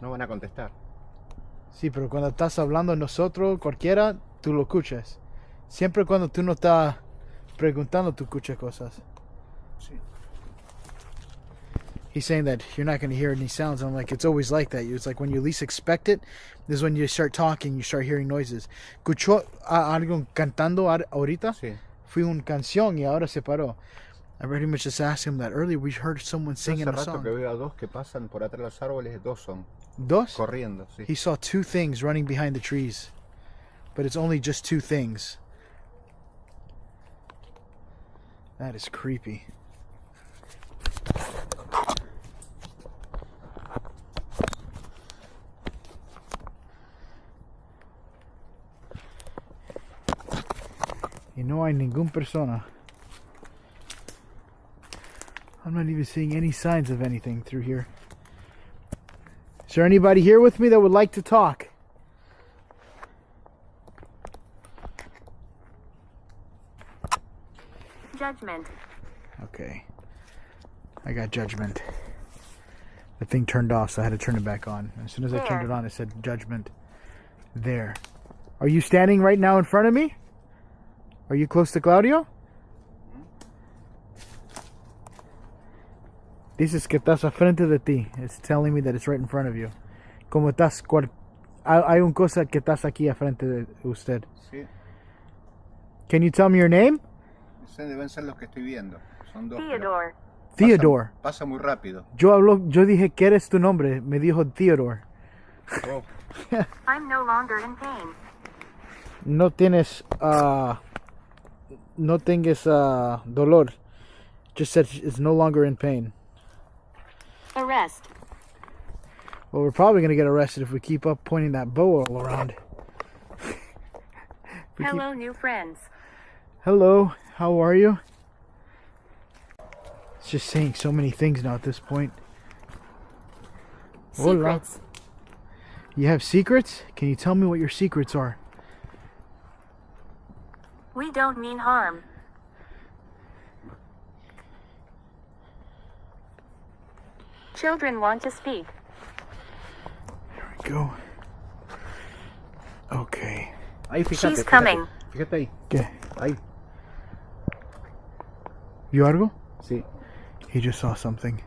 No van a contestar. Sí, pero cuando estás hablando nosotros, cualquiera, tú lo escuchas. Siempre cuando tú no estás preguntando, tú escuchas cosas. Sí. He's saying that you're not going to hear any sounds. I'm like, it's always like that. It's like when you least expect it, this is when you start talking, you start hearing noises. ¿Escuchó algo cantando ahorita? Sí. Fue una canción y ahora se paró. I pretty much just asked him that earlier. We heard someone singing a Hace rato song. que veo a dos que pasan por atrás de los árboles, dos son. Dos? Corriendo, sí. He saw two things running behind the trees. But it's only just two things. That is creepy. Y no hay ninguna persona. I'm not even seeing any signs of anything through here. Is there anybody here with me that would like to talk? Judgment. Okay. I got judgment. The thing turned off, so I had to turn it back on. As soon as I turned it on, it said judgment. There. Are you standing right now in front of me? Are you close to Claudio? Dices que estás a frente de ti. It's telling me that it's right in front of you. Como estás... Hay una cosa que estás aquí a frente de usted. Sí. Can you tell me your name? Esos deben ser los que estoy viendo. Son dos. Theodore. Theodore. Pasa muy rápido. Yo dije, ¿qué eres tu nombre? Me dijo Theodore. Oh, I'm no longer in pain. No tienes no tengas dolor. Just said it's no longer in pain. Arrest. Well, we're probably gonna get arrested if we keep up pointing that bow all around. Hello, new friends. Hello, how are you? It's just saying so many things now at this point. Hola. Secrets. You have secrets? Can you tell me what your secrets are? We don't mean harm. Children want to speak. There we go. Okay. Ahí, fíjate. She's coming. Fíjate ahí. ¿Qué? Ahí. ¿Vio algo? Sí. He just saw something.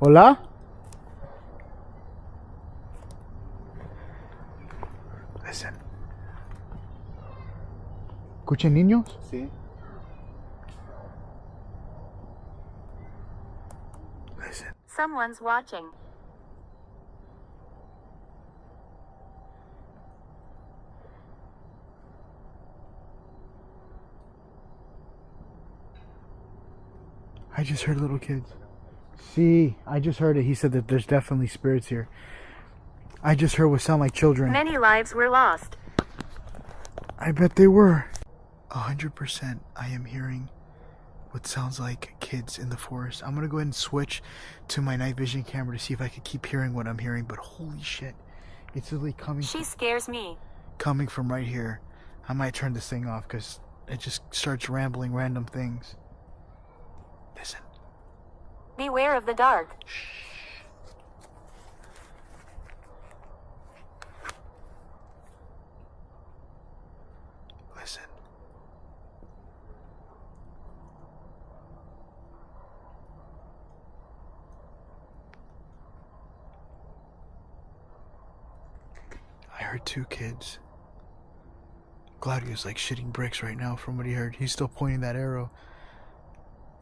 Hola? Listen. ¿Escuchan niños? Sí. Listen. Someone's watching. I just heard little kids. See, I just heard it. He said that there's definitely spirits here. I just heard what sound like children. Many lives were lost. I bet they were. 100% I am hearing what sounds like kids in the forest. I'm gonna go ahead and switch to my night vision camera to see if I can keep hearing what I'm hearing, but holy shit. It's literally She scares me. coming from right here. I might turn this thing off because it just starts rambling random things. Listen. Beware of the dark. Listen. I heard two kids. Claudio's like shitting bricks right now from what he heard. He's still pointing that arrow.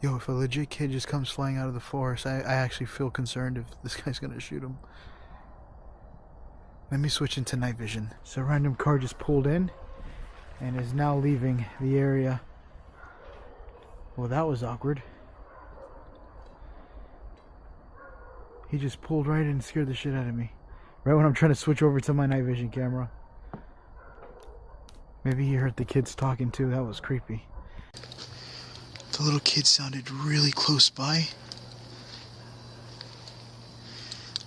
Yo, if a legit kid just comes flying out of the forest, I actually feel concerned if this guy's gonna shoot him. Let me switch into night vision. So a random car just pulled in and is now leaving the area. Well, that was awkward. He just pulled right in and scared the shit out of me. Right when I'm trying to switch over to my night vision camera. Maybe he heard the kids talking too. That was creepy. The little kid sounded really close by.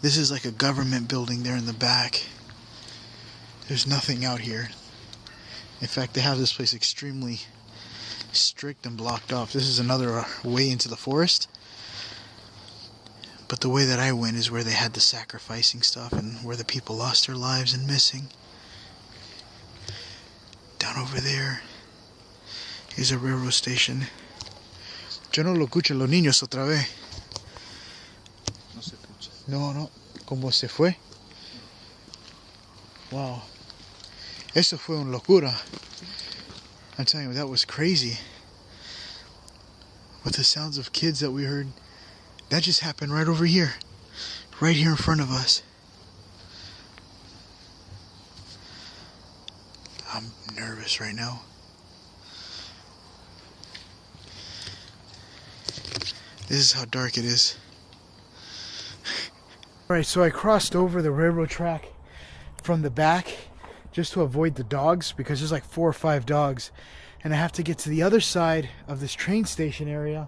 This is like a government building there in the back. There's nothing out here. In fact, they have this place extremely strict and blocked off. This is another way into the forest. But the way that I went is where they had the sacrificing stuff and where the people lost their lives and missing. Down over there is a railroad station. Yo no lo escucho los niños otra vez. No se escucha. No, como se fue. Wow. Eso fue una locura. I'm telling you, that was crazy. With the sounds of kids that we heard, that just happened right over here. Right here in front of us. I'm nervous right now. This is how dark it is. Alright, so I crossed over the railroad track from the back just to avoid the dogs because there's like 4 or 5 dogs. And I have to get to the other side of this train station area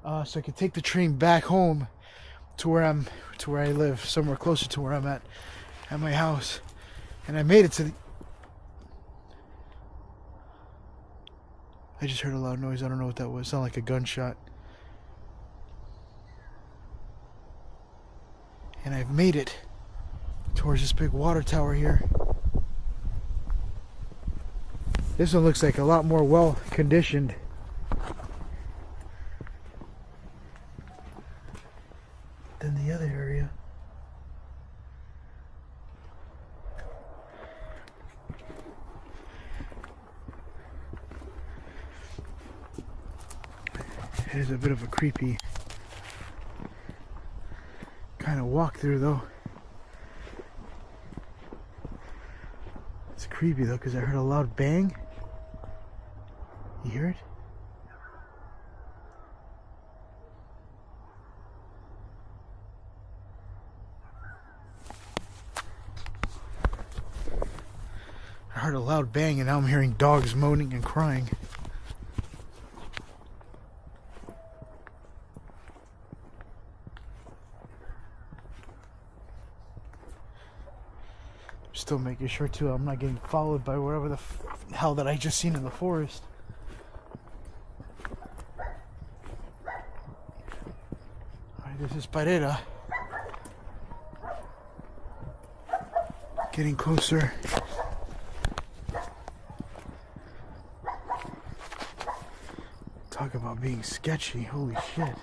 so I can take the train back home to where I live, somewhere closer to where I'm at my house. And I made it to the... I just heard a loud noise. I don't know what that was. It sounded like a gunshot. And I've made it towards this big water tower here. This one looks like a lot more well conditioned. Than the other area. It is a bit of a creepy kind of walk through though. It's creepy though, because I heard a loud bang. You hear it? I heard a loud bang and now I'm hearing dogs moaning and crying. Still making sure too I'm not getting followed by whatever the hell that I just seen in the forest. Alright, this is Parera. Getting closer. Talk about being sketchy, holy shit.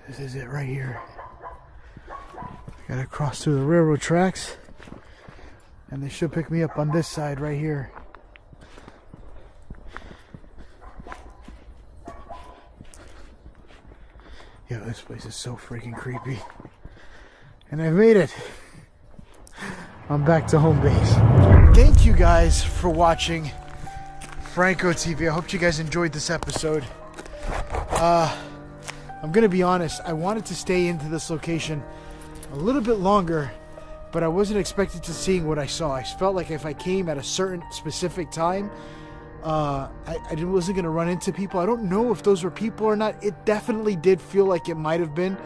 This is it right here. Gotta cross through the railroad tracks, and they should pick me up on this side right here. Yo, this place is so freaking creepy. And I've made it. I'm back to home base. Thank you guys for watching Franco TV. I hope you guys enjoyed this episode. I'm gonna be honest, I wanted to stay into this location a little bit longer, but I wasn't expected to seeing what I saw. I felt like if I came at a certain specific time, I wasn't gonna run into people. I don't know if those were people or not. It definitely did feel like it might have been,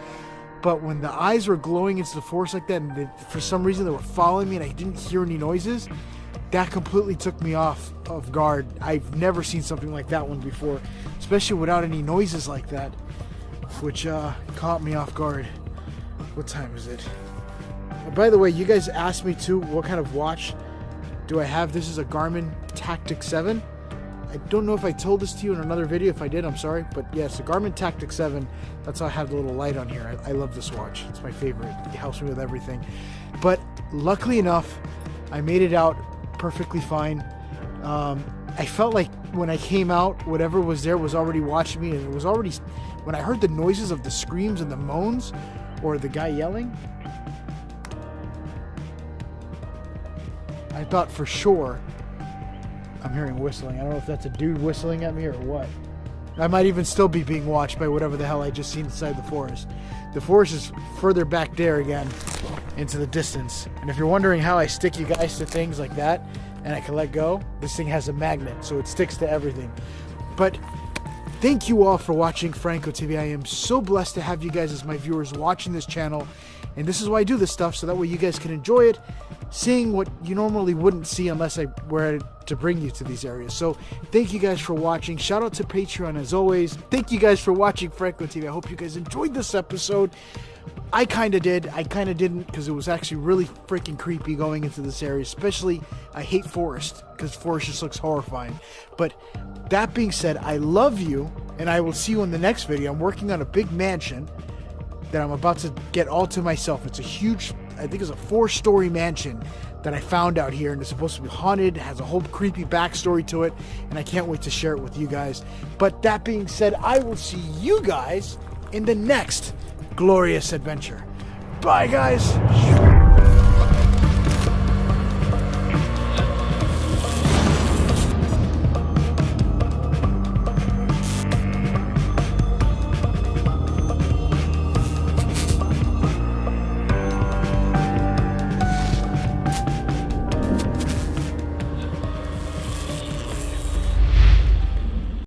but when the eyes were glowing into the forest like that, and for some reason they were following me and I didn't hear any noises, that completely took me off of guard. I've never seen something like that one before, especially without any noises like that, which caught me off guard. What time is it? By the way, you guys asked me too, what kind of watch do I have? This is a Garmin Tactic 7. I don't know if I told this to you in another video. If I did, I'm sorry. But yes, the Garmin Tactic 7. That's how I have the little light on here. I love this watch. It's my favorite. It helps me with everything. But luckily enough, I made it out perfectly fine. I felt like when I came out, whatever was there was already watching me, and it was already, when I heard the noises of the screams and the moans, or the guy yelling, I thought for sure I'm hearing whistling. I don't know if that's a dude whistling at me or what. I might even still be being watched by whatever the hell I just seen inside the forest. The forest is further back there again into the distance. And if you're wondering how I stick you guys to things like that and I can let go, this thing has a magnet, so it sticks to everything. But thank you all for watching Franco TV. I am so blessed to have you guys as my viewers watching this channel. And this is why I do this stuff, so that way you guys can enjoy it, seeing what you normally wouldn't see unless I were to bring you to these areas. So thank you guys for watching. Shout out to Patreon as always. Thank you guys for watching Franco TV. I hope you guys enjoyed this episode. I kind of did. I kind of didn't, because it was actually really freaking creepy going into this area. Especially, I hate forest, because forest just looks horrifying. But that being said, I love you, and I will see you in the next video. I'm working on a big mansion that I'm about to get all to myself. It's a huge, I think it's a 4-story mansion that I found out here, and it's supposed to be haunted. It has a whole creepy backstory to it, and I can't wait to share it with you guys. But that being said, I will see you guys in the next glorious adventure. Bye, guys.